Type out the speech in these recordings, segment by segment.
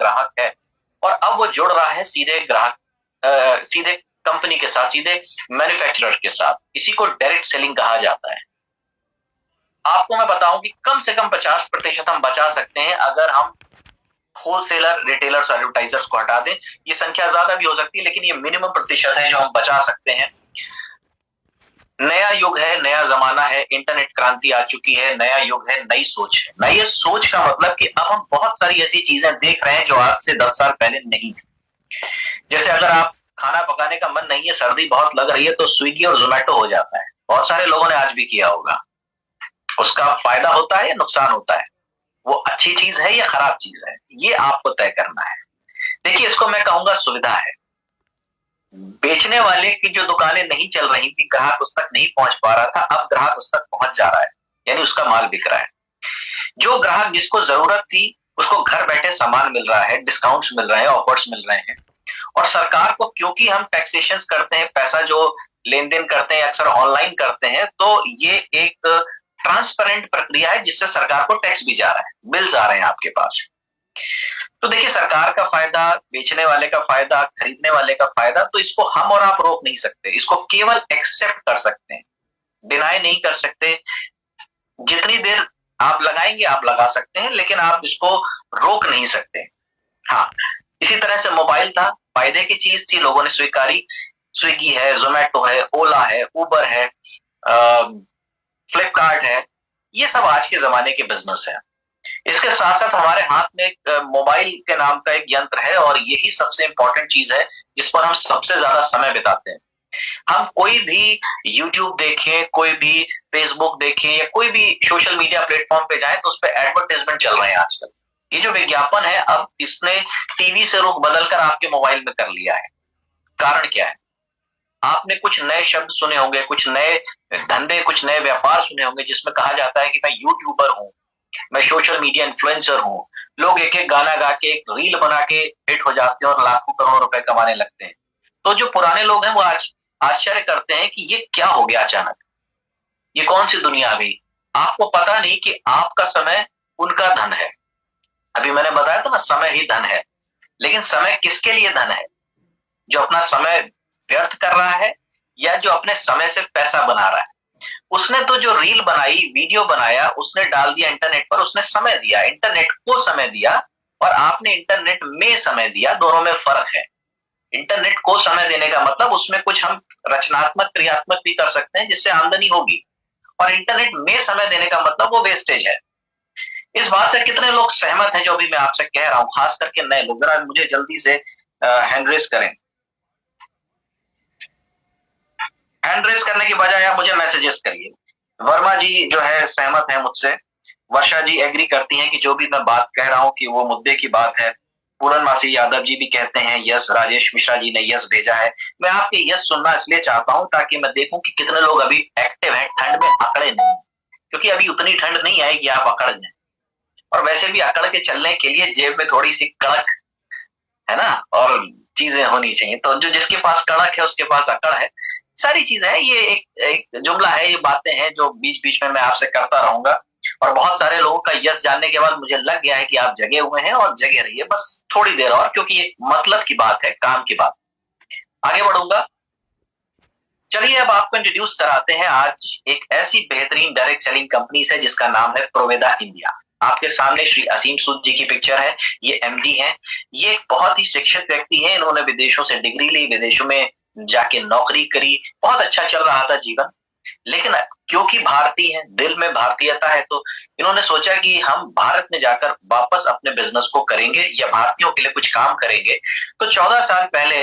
ग्राहक है और अब वो जुड़ रहा है सीधे ग्राहक सीधे कंपनी के साथ, सीधे मैन्युफैक्चरर के साथ। इसी को डायरेक्ट सेलिंग कहा जाता है। आपको मैं बताऊं कि कम से कम 50% हम बचा सकते हैं अगर हम होलसेलर, रिटेलर्स, एडवर्टाइजर्स को हटा दें। ये संख्या ज्यादा भी हो सकती है, लेकिन ये मिनिमम प्रतिशत है जो हम बचा सकते हैं। नया युग है, नया जमाना है, इंटरनेट क्रांति आ चुकी है, नया युग है, नई सोच है। नई सोच का मतलब कि अब हम बहुत सारी ऐसी चीजें देख रहे हैं जो आज से 10 साल पहले नहीं थी। जैसे अगर आप खाना पकाने का मन नहीं है, सर्दी बहुत लग रही है, तो स्विगी और जोमेटो हो जाता है। बहुत सारे लोगों ने आज भी किया होगा। उसका फायदा होता है या नुकसान होता है, वो अच्छी चीज है या खराब चीज है, ये आपको तय करना है। देखिए, इसको मैं कहूंगा सुविधा है। बेचने वाले की जो दुकानें नहीं चल रही थी, ग्राहक उस तक नहीं पहुंच पा रहा था, अब ग्राहक उस तक पहुंच जा रहा है, यानी उसका माल बिक रहा है। जो ग्राहक जिसको जरूरत थी उसको घर बैठे सामान मिल रहा है, डिस्काउंट्स मिल रहे हैं, ऑफर्स मिल रहे हैं। और सरकार को, क्योंकि हम टैक्सेशन करते हैं, पैसा जो लेन देन करते हैं अक्सर ऑनलाइन करते हैं, तो ये एक ट्रांसपेरेंट प्रक्रिया है जिससे सरकार को टैक्स भी जा रहा है, बिल्स आ रहे हैं आपके पास। तो देखिए, सरकार का फायदा, बेचने वाले का फायदा, खरीदने वाले का फायदा, तो इसको हम और आप रोक नहीं सकते। इसको केवल एक्सेप्ट कर सकते हैं, डिनाई नहीं कर सकते। जितनी देर आप लगाएंगे आप लगा सकते हैं, लेकिन आप इसको रोक नहीं सकते। हाँ, इसी तरह से मोबाइल था, फायदे की चीज थी, लोगों ने स्वीकारी। स्विगी है, जोमेटो है, ओला है, उबर है, फ्लिपकार्ट है, ये सब आज के जमाने के बिजनेस है। इसके साथ साथ हमारे हाथ में एक मोबाइल के नाम का एक यंत्र है, और यही सबसे इंपॉर्टेंट चीज है जिस पर हम सबसे ज्यादा समय बिताते हैं। हम कोई भी यूट्यूब देखें, कोई भी फेसबुक देखें, या कोई भी सोशल मीडिया प्लेटफॉर्म पे जाएं, तो उस पर एडवर्टाइजमेंट चल रहे हैं आजकल। ये जो विज्ञापन है, अब इसने टीवी से रुख बदलकर आपके मोबाइल में कर लिया है। कारण क्या है? आपने कुछ नए शब्द सुने होंगे, कुछ नए धंधे, कुछ नए व्यापार सुने होंगे, जिसमें कहा जाता है कि मैं यूट्यूबर हूं, मैं सोशल मीडिया इन्फ्लुएंसर हूं। लोग एक एक गाना गा के, एक रील बना के हिट हो जाते हैं और लाखों करोड़ रुपए कमाने लगते हैं। तो जो पुराने लोग हैं वो आज आश्चर्य करते हैं कि ये क्या हो गया अचानक, ये कौन सी दुनिया आ गई। आपको पता नहीं कि आपका समय उनका धन है। अभी मैंने बताया था ना, समय ही धन है। लेकिन समय किसके लिए धन है? जो अपना समय व्यर्थ कर रहा है, या जो अपने समय से पैसा बना रहा है। उसने तो जो रील बनाई, वीडियो बनाया, उसने डाल दिया इंटरनेट पर, उसने समय दिया, इंटरनेट को समय दिया, और आपने इंटरनेट में समय दिया। दोनों में फर्क है। इंटरनेट को समय देने का मतलब उसमें कुछ हम रचनात्मक, क्रियात्मक भी कर सकते हैं जिससे आमदनी होगी, और इंटरनेट में समय देने का मतलब वो वेस्टेज है। इस बात से कितने लोग सहमत हैं जो भी मैं आपसे कह रहा हूं, खास करके नए लोग? जरा मुझे जल्दी से हैंड रेस करें। हैंड रेस करने की बजाय आप मुझे मैसेजेस करिए। वर्मा जी जो है सहमत है मुझसे, वर्षा जी एग्री करती हैं कि जो भी मैं बात कह रहा हूं कि वो मुद्दे की बात है। पूरनमासी यादव जी भी कहते हैं यस, राजेश मिश्रा जी ने यस भेजा है। मैं आपके यस सुनना इसलिए चाहता हूं ताकि मैं देखूं कि कितने लोग अभी एक्टिव हैं, ठंड में अकड़े नहीं, क्योंकि अभी उतनी ठंड नहीं आएगी आप अकड़ जाए। और वैसे भी अकड़ के चलने के लिए जेब में थोड़ी सी कड़क है ना, और चीजें होनी चाहिए। तो जो जिसके पास कड़क है उसके पास अकड़ है, सारी चीजें हैं। ये एक जुमला है, ये बातें हैं जो बीच बीच में मैं आपसे करता रहूंगा। और बहुत सारे लोगों का यस जानने के बाद मुझे लग गया है कि आप जगे हुए हैं, और जगे रहिए बस थोड़ी देर और, क्योंकि ये मतलब की बात है, काम की बात। आगे बढ़ूंगा। चलिए अब आपको इंट्रोड्यूस कराते हैं आज एक ऐसी बेहतरीन डायरेक्ट सेलिंग कंपनी से जिसका नाम है प्रोवेदा इंडिया। आपके सामने श्री असीम सूद जी की पिक्चर है। ये एमडी हैं। ये एक बहुत ही शिक्षित व्यक्ति हैं। इन्होंने विदेशों से डिग्री ली, विदेशों में जाके नौकरी करी, बहुत अच्छा चल रहा था जीवन। लेकिन क्योंकि भारतीय है, दिल में भारतीयता है, तो इन्होंने सोचा कि हम भारत में जाकर वापस अपने बिजनेस को करेंगे, या भारतीयों के लिए कुछ काम करेंगे। तो 14 साल पहले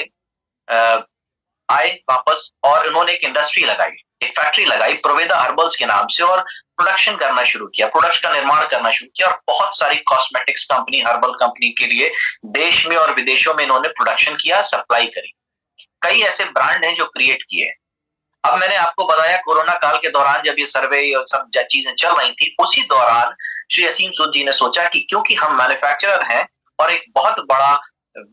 आए वापस, और इन्होंने एक इंडस्ट्री लगाई, एक फैक्ट्री लगाई प्रोवेदा हर्बल्स के नाम से, और प्रोडक्शन करना शुरू किया, प्रोडक्ट्स का निर्माण करना शुरू किया। और बहुत सारी कॉस्मेटिक्स कंपनी, हर्बल कंपनी के लिए देश में और विदेशों में इन्होंने प्रोडक्शन किया, सप्लाई करी। कई ऐसे ब्रांड हैं जो क्रिएट किए। अब मैंने आपको बताया कोरोना काल के दौरान जब ये सर्वे और सब चीजें चल रही थी, उसी दौरान श्री असीम सूद जी ने सोचा कि क्योंकि हम मैन्युफैक्चरर हैं और एक बहुत बड़ा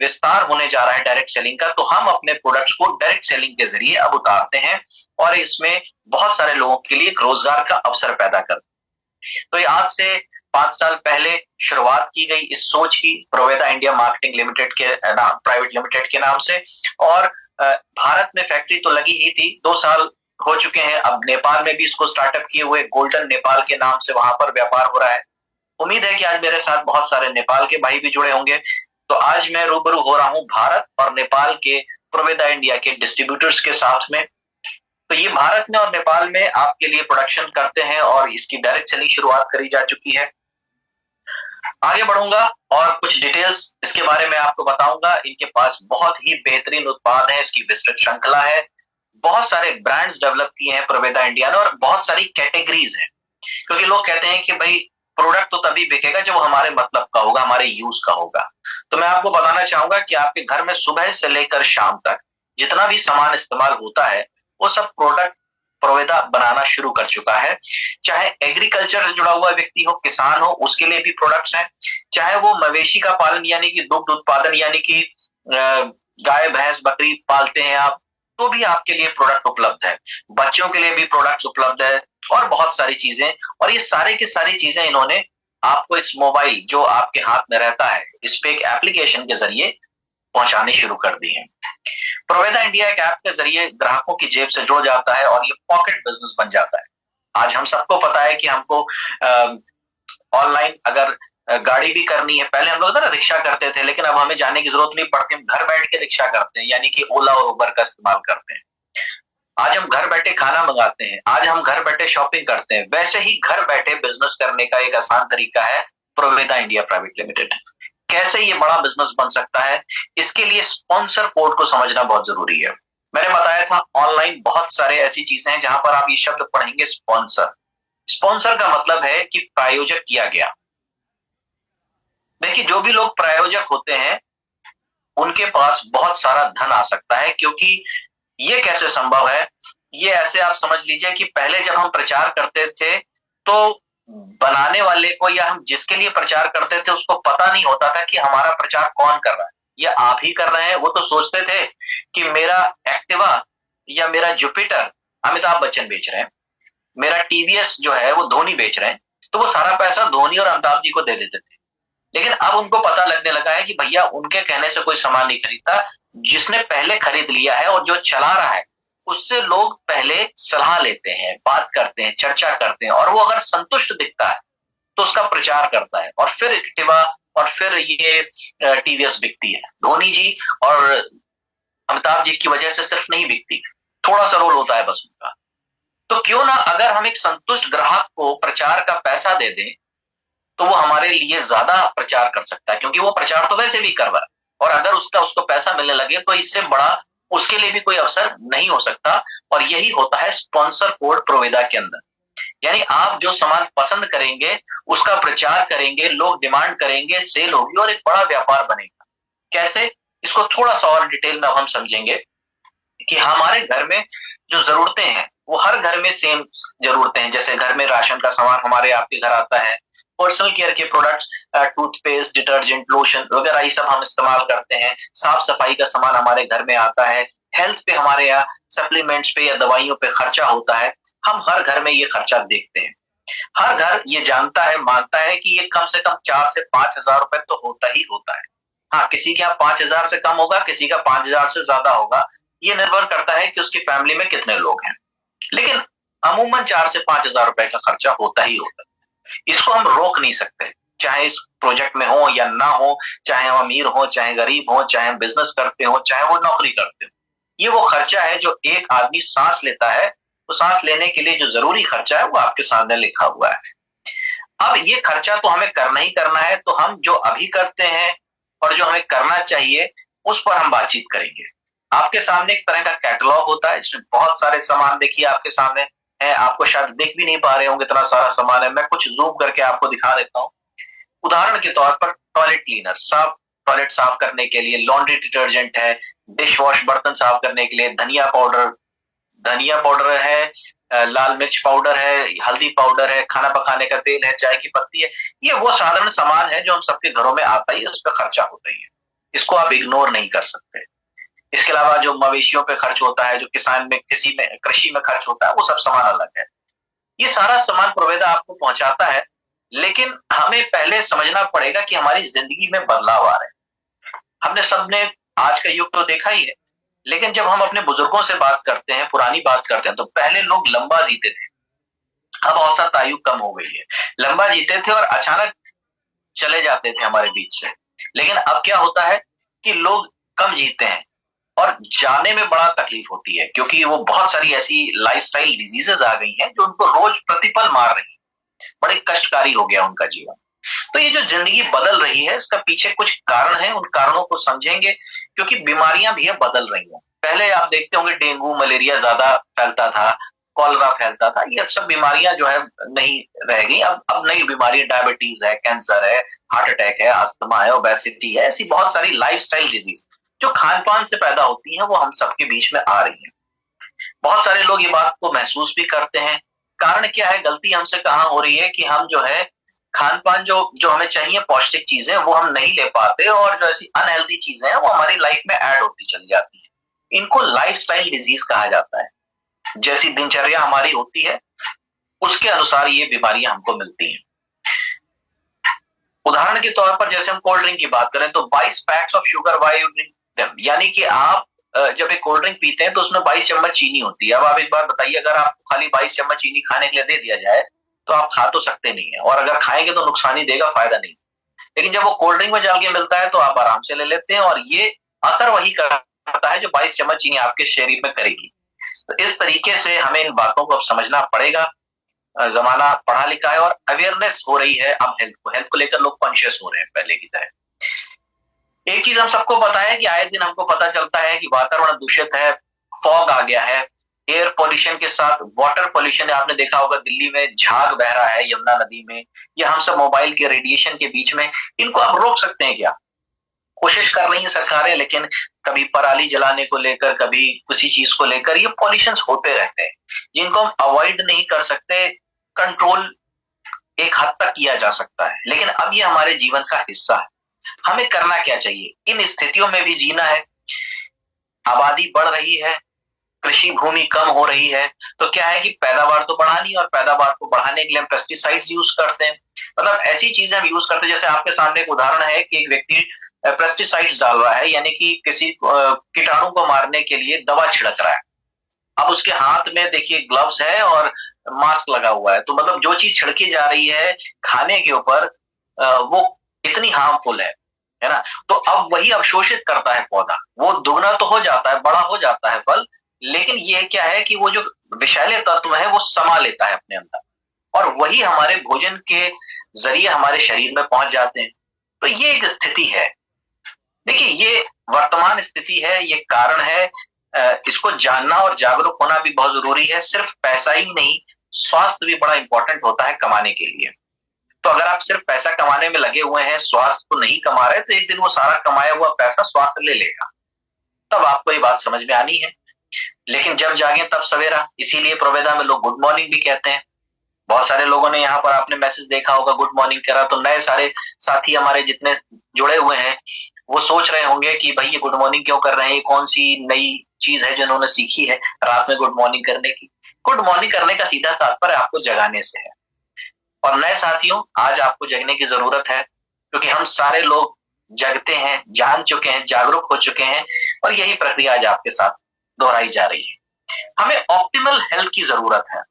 विस्तार होने जा रहा है डायरेक्ट सेलिंग का, तो हम अपने प्रोडक्ट्स को डायरेक्ट सेलिंग के जरिए अब उतारते हैं, और इसमें बहुत सारे लोगों के लिए रोजगार का अवसर पैदा करते हैं। तो ये आज से 5 साल पहले शुरुआत की गई इस सोच की प्रोवेदा इंडिया मार्केटिंग लिमिटेड के प्राइवेट लिमिटेड के नाम से। और भारत में फैक्ट्री तो लगी ही थी, 2 साल हो चुके हैं, अब नेपाल में भी इसको स्टार्टअप किए हुए, गोल्डन नेपाल के नाम से वहां पर व्यापार हो रहा है। उम्मीद है कि आज मेरे साथ बहुत सारे नेपाल के भाई भी जुड़े होंगे। तो आज मैं रूबरू हो रहा हूं भारत और नेपाल के प्रोवेदा इंडिया के डिस्ट्रीब्यूटर्स के साथ में। तो ये भारत में और नेपाल में आपके लिए प्रोडक्शन करते हैं और इसकी डायरेक्ट सेलिंग शुरुआत करी जा चुकी है। आगे बढ़ूंगा और कुछ डिटेल्स इसके बारे में आपको बताऊंगा। इनके पास बहुत ही बेहतरीन उत्पाद है, इसकी विस्तृत श्रृंखला है, बहुत सारे ब्रांड्स डेवलप किए हैं प्रोवेदा इंडिया ने और बहुत सारी कैटेगरीज हैं। क्योंकि लोग कहते हैं कि भाई प्रोडक्ट तो तभी बिकेगा जब वो हमारे मतलब का होगा, हमारे यूज का होगा। तो मैं आपको बताना चाहूंगा कि आपके घर में सुबह से लेकर शाम तक जितना भी सामान इस्तेमाल होता है वो सब प्रोडक्ट प्रोवेदा बनाना शुरू कर चुका है। चाहे एग्रीकल्चर से जुड़ा हुआ व्यक्ति हो, किसान हो, उसके लिए भी प्रोडक्ट्स हैं। चाहे वो मवेशी का पालन यानी कि दुग्ध उत्पादन यानी कि गाय भैंस बकरी पालते हैं आप, तो भी आपके लिए प्रोडक्ट उपलब्ध है। बच्चों के लिए भी प्रोडक्ट्स उपलब्ध है और बहुत सारी चीजें। और ये सारे की सारी चीजें इन्होंने आपको इस मोबाइल जो आपके हाथ में रहता है इस पे एक एप्लीकेशन के जरिए पहुंचानी शुरू कर दी है। प्रोवेदा इंडिया एक ऐप के जरिए ग्राहकों की जेब से जुड़ जाता है और ये पॉकेट बिजनेस बन जाता है। आज हम सबको पता है कि हमको ऑनलाइन अगर गाड़ी भी करनी है, पहले हम लोग ना रिक्शा करते थे, लेकिन अब हमें जाने की जरूरत नहीं पड़ती, हम घर बैठ के रिक्शा करते हैं यानी कि ओला और उबर का इस्तेमाल करते हैं। आज हम घर बैठे खाना मंगाते हैं, आज हम घर बैठे शॉपिंग करते हैं। वैसे ही घर बैठे बिजनेस करने का एक आसान तरीका है प्रोवेदा इंडिया प्राइवेट लिमिटेड। कैसे ये बड़ा बिजनेस बन सकता है, इसके लिए स्पॉन्सर कोड को समझना बहुत जरूरी है। मैंने बताया था ऑनलाइन बहुत सारे ऐसी चीजें हैं जहां पर आप ये शब्द पढ़ेंगे स्पॉन्सर। स्पॉन्सर का मतलब है कि प्रायोजक किया गया। देखिए जो भी लोग प्रायोजक होते हैं उनके पास बहुत सारा धन आ सकता है। क्योंकि ये कैसे संभव है, ये ऐसे आप समझ लीजिए कि पहले जब हम प्रचार करते थे तो बनाने वाले को या हम जिसके लिए प्रचार करते थे उसको पता नहीं होता था कि हमारा प्रचार कौन कर रहा है, या आप ही कर रहे हैं। वो तो सोचते थे कि मेरा एक्टिवा या मेरा जुपिटर अमिताभ बच्चन बेच रहे हैं, मेरा टीवीएस जो है वो धोनी बेच रहे हैं, तो वो सारा पैसा धोनी और अमिताभ जी को दे देते थे। लेकिन अब उनको पता लगने लगा है कि भैया उनके कहने से कोई सामान नहीं खरीदता, जिसने पहले खरीद लिया है और जो चला रहा है उससे लोग पहले सलाह लेते हैं, बात करते हैं, चर्चा करते हैं, और वो अगर संतुष्ट दिखता है तो उसका प्रचार करता है और फिर एक्टिवा और फिर ये टीवीएस बिकती है। धोनी जी और अमिताभ जी की वजह से सिर्फ नहीं बिकती, थोड़ा सा रोल होता है बस उनका। तो क्यों ना अगर हम एक संतुष्ट ग्राहक को प्रचार का पैसा दे दें तो वो हमारे लिए ज्यादा प्रचार कर सकता है, क्योंकि वो प्रचार तो वैसे भी कर रहा है। और अगर उसको पैसा मिलने लगे तो इससे बड़ा उसके लिए भी कोई अवसर नहीं हो सकता। और यही होता है स्पॉन्सर कोड प्रोवेदा के अंदर। यानी आप जो सामान पसंद करेंगे उसका प्रचार करेंगे, लोग डिमांड करेंगे, सेल होगी और एक बड़ा व्यापार बनेगा। कैसे, इसको थोड़ा सा और डिटेल में हम समझेंगे कि हमारे घर में जो जरूरतें हैं वो हर घर में सेम जरूरतें हैं। जैसे घर में राशन का सामान हमारे आपके घर आता है, पर्सनल केयर के प्रोडक्ट्स, टूथपेस्ट, डिटर्जेंट, लोशन वगैरह ये सब हम इस्तेमाल करते हैं। साफ सफाई का सामान हमारे घर में आता है। हेल्थ पे हमारे यहाँ सप्लीमेंट्स पे या दवाइयों पे खर्चा होता है। हम हर घर में ये खर्चा देखते हैं। हर घर ये जानता है, मानता है कि ये कम से कम 4 से 5 हजार रुपए तो होता ही होता है। हाँ, किसी के यहाँ 5 हजार से कम होगा, किसी का 5 हजार से ज्यादा होगा। ये निर्भर करता है कि उसकी फैमिली में कितने लोग हैं, लेकिन अमूमन 4 से 5 हजार रुपए का खर्चा होता ही होता है। इसको हम रोक नहीं सकते, चाहे इस प्रोजेक्ट में हो या ना हो, चाहे हम अमीर हो, चाहे गरीब हो, चाहे हम बिजनेस करते हो, चाहे वो नौकरी करते हो। ये वो खर्चा है जो एक आदमी सांस लेता है, तो सांस लेने के लिए जो जरूरी खर्चा है वो आपके सामने लिखा हुआ है। अब ये खर्चा तो हमें करना ही करना है, तो हम जो अभी करते हैं और जो हमें करना चाहिए उस पर हम बातचीत करेंगे। आपके सामने एक तरह का कैटलॉग होता है, इसमें बहुत सारे सामान देखिए आपके सामने है। आपको शायद देख भी नहीं पा रहे होंगे, इतना सारा सामान है। मैं कुछ जूम करके आपको दिखा देता हूँ। उदाहरण के तौर पर टॉयलेट क्लीनर, साफ टॉयलेट साफ करने के लिए, लॉन्ड्री डिटर्जेंट है, डिश वॉश बर्तन साफ करने के लिए, धनिया पाउडर है, लाल मिर्च पाउडर है, हल्दी पाउडर है, खाना पकाने का तेल है, चाय की पत्ती है। ये वो साधारण सामान है जो हम सबके घरों में आता ही है, उस पर खर्चा होता ही है। इसको आप इग्नोर नहीं कर सकते। इसके अलावा जो मवेशियों पे खर्च होता है, जो किसान में कृषि में खर्च होता है, वो सब सामान अलग है। ये सारा सामान प्रोवेदा आपको पहुंचाता है लेकिन हमें पहले समझना पड़ेगा कि हमारी जिंदगी में बदलाव आ रहे हैं। हमने सबने आज का युग तो देखा ही है, लेकिन जब हम अपने बुजुर्गों से बात करते हैं, पुरानी बात करते हैं, तो पहले लोग लंबा जीते थे। अब औसत आयु कम हो गई है। लंबा जीते थे और अचानक चले जाते थे हमारे बीच से। लेकिन अब क्या होता है कि लोग कम जीते हैं और जाने में बड़ा तकलीफ होती है, क्योंकि वो बहुत सारी ऐसी लाइफस्टाइल डिजीजेस आ गई हैं जो उनको रोज प्रतिपल मार रही हैं। बड़े कष्टकारी हो गया उनका जीवन। तो ये जो जिंदगी बदल रही है, इसका पीछे कुछ कारण है, उन कारणों को समझेंगे, क्योंकि बीमारियां भी अब बदल रही हैं। पहले आप देखते होंगे डेंगू मलेरिया ज्यादा फैलता था, कॉलरा फैलता था, ये अब सब बीमारियां जो है नहीं रह गई। अब नई बीमारियां डायबिटीज है, कैंसर है, हार्ट अटैक है, अस्थमा है, ओबेसिटी है, ऐसी बहुत सारी लाइफस्टाइल डिजीज जो खान पान से पैदा होती हैं, वो हम सबके बीच में आ रही हैं। बहुत सारे लोग ये बात को महसूस भी करते हैं। कारण क्या है, गलती हमसे कहाँ हो रही है कि हम जो है खान पान जो जो हमें चाहिए पौष्टिक चीजें वो हम नहीं ले पाते, और जो ऐसी अनहेल्दी चीजें हैं वो हमारी लाइफ में ऐड होती चली जाती है। इनको लाइफस्टाइल डिजीज कहा जाता है। जैसी दिनचर्या हमारी होती है उसके अनुसार ये बीमारियां हमको मिलती हैं। उदाहरण के तौर पर जैसे हम कोल्ड ड्रिंक की बात करें तो 22 PACS of sugar why you drink them, यानी कि आप जब एक कोल्ड ड्रिंक पीते हैं तो उसमें 22 चम्मच चीनी होती है। अब आप एक बार बताइए, अगर आपको खाली 22 चम्मच चीनी खाने के लिए दे दिया जाए तो आप खा तो सकते नहीं है, और अगर खाएंगे तो नुकसान ही देगा, फायदा नहीं। लेकिन जब वो कोल्ड ड्रिंक में डाल के मिलता है तो आप आराम से ले लेते हैं, और ये असर वही करता है जो 22 चम्मच चीनी आपके शरीर में करेगी। तो इस तरीके से हमें इन बातों को अब समझना पड़ेगा। जमाना पढ़ा लिखा है और अवेयरनेस हो रही है, अब हेल्थ को लेकर लोग कॉन्शियस हो रहे हैं पहले की तरह। एक चीज हम सबको पता है कि आए दिन हमको पता चलता है कि वातावरण दूषित है, फॉग आ गया है, एयर पोल्यूशन के साथ वाटर पोल्यूशन है। आपने देखा होगा दिल्ली में झाग बह रहा है यमुना नदी में। ये हम सब मोबाइल के रेडिएशन के बीच में, इनको आप रोक सकते हैं क्या? कोशिश कर रही है सरकारें, लेकिन कभी पराली जलाने को लेकर, कभी किसी चीज को लेकर ये पॉल्यूशन होते रहते हैं, जिनको हम अवॉइड नहीं कर सकते। कंट्रोल एक हद तक किया जा सकता है, लेकिन अब ये हमारे जीवन का हिस्सा है। हमें करना क्या चाहिए? इन स्थितियों में भी जीना है। आबादी बढ़ रही है, कृषि भूमि कम हो रही है, तो क्या है कि पैदावार तो बढ़ानी, और पैदावार को बढ़ाने के लिए हम पेस्टिसाइड्स यूज करते हैं। मतलब ऐसी चीजें हम यूज करते हैं, जैसे आपके सामने एक उदाहरण है कि एक व्यक्ति पेस्टिसाइड्स डाल रहा है, यानी कि किसी कीटाणु को मारने के लिए दवा छिड़क रहा है। अब उसके हाथ में देखिए ग्लव्स है और मास्क लगा हुआ है, तो मतलब जो चीज छिड़की जा रही है खाने के ऊपर वो इतनी हार्मफुल है ना। तो अब वही अवशोषित करता है पौधा, वो दुगना तो हो जाता है, बड़ा हो जाता है फल, लेकिन ये क्या है कि वो जो विषैले तत्व है वो समा लेता है अपने अंदर, और वही हमारे भोजन के जरिए हमारे शरीर में पहुंच जाते हैं। तो ये एक स्थिति है। देखिए, ये वर्तमान स्थिति है, ये कारण है। इसको जानना और जागरूक होना भी बहुत जरूरी है। सिर्फ पैसा ही नहीं, स्वास्थ्य भी बड़ा इंपॉर्टेंट होता है कमाने के लिए। तो अगर आप सिर्फ पैसा कमाने में लगे हुए हैं, स्वास्थ्य को नहीं कमा रहे, तो एक दिन वो सारा कमाया हुआ पैसा स्वास्थ्य ले लेगा। तब आपको ये बात समझ में आनी है। लेकिन जब जागे तब सवेरा, इसीलिए प्रोवेदा में लोग गुड मॉर्निंग भी कहते हैं। बहुत सारे लोगों ने यहाँ पर आपने मैसेज देखा होगा, गुड मॉर्निंग करा, तो नए सारे साथी हमारे जितने जुड़े हुए हैं वो सोच रहे होंगे कि भाई ये गुड मॉर्निंग क्यों कर रहे हैं, ये कौन सी नई चीज है जो उन्होंने सीखी है रात में गुड मॉर्निंग करने की। गुड मॉर्निंग करने का सीधा तात्पर्य आपको जगाने से है। और नए साथियों, आज आपको जगने की जरूरत है, क्योंकि हम सारे लोग जगते हैं, जान चुके हैं, जागरूक हो चुके हैं, और यही प्रक्रिया आज आपके साथ दोहराई जा रही है। हमें ऑप्टिमल हेल्थ की जरूरत है।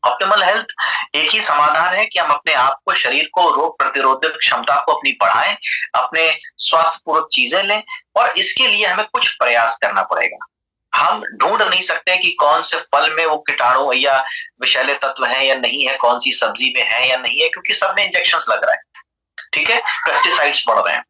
ऑप्टिमल हेल्थ एक ही समाधान है कि हम अपने आप को, शरीर को, रोग प्रतिरोधक क्षमता को अपनी बढ़ाएं, अपने स्वास्थ्य पूर्वक चीजें लें, और इसके लिए हमें कुछ प्रयास करना पड़ेगा। हम ढूंढ नहीं सकते कि कौन से फल में वो कीटाणु या विषैले तत्व हैं या नहीं है, कौन सी सब्जी में है या नहीं है, क्योंकि सब में इंजेक्शन लग रहा है, ठीक है, पेस्टिसाइड्स बढ़ रहे हैं।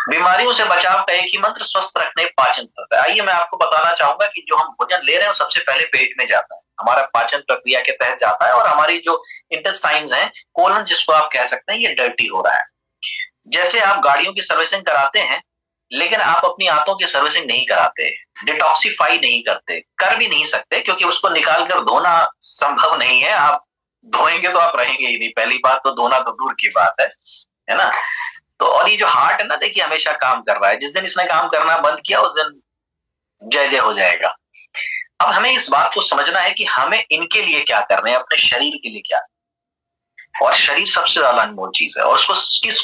बीमारियों से बचाव का एक ही मंत्र, स्वस्थ रखने पाचन तंत्र। आइए मैं आपको बताना चाहूंगा कि जो हम भोजन ले रहे हैं वो सबसे पहले पेट में जाता है, हमारा पाचन प्रक्रिया के तहत जाता है, और हमारी जो इंटेस्टाइन्स हैं, कोलन जिसको आप कह सकते हैं, ये डर्टी हो रहा है। जैसे आप गाड़ियों की सर्विसिंग कराते हैं, लेकिन आप अपनी आंतों की सर्विसिंग नहीं कराते, डिटॉक्सिफाई नहीं करते, कर भी नहीं सकते, क्योंकि उसको निकाल कर धोना संभव नहीं है। आप धोएंगे तो आप रहेंगे ही नहीं, पहली बात तो धोना तो दूर की बात है ना। तो और ये जो हार्ट है ना, देखिए हमेशा काम कर रहा है, जिस दिन इसने काम करना बंद किया उस दिन जय जय हो जाएगा। अब हमें इस बात को समझना है कि हमें इनके लिए क्या करना है, अपने शरीर के लिए क्या। और शरीर सबसे ज्यादा अनमोल चीज है, और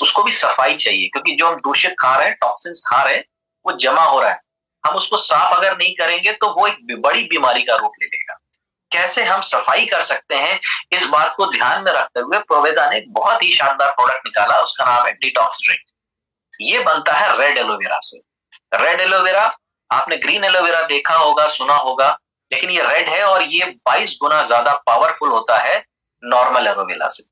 उसको भी सफाई चाहिए, क्योंकि जो हम दूषित खा रहे हैं, टॉक्सिन्स खा रहे हैं, वो जमा हो रहा है। हम उसको साफ अगर नहीं करेंगे तो वो एक बड़ी बीमारी का रूप ले लेगा। कैसे हम सफाई कर सकते हैं, इस बात को ध्यान में रखते हुए प्रोवेदा ने एक बहुत ही शानदार प्रोडक्ट निकाला, उसका नाम है डिटॉक्स ड्रिंक। ये बनता है रेड एलोवेरा से। रेड एलोवेरा, आपने ग्रीन एलोवेरा देखा होगा, सुना होगा, लेकिन ये रेड है और ये 22 गुना ज्यादा पावरफुल होता है नॉर्मल एलोवेरा से।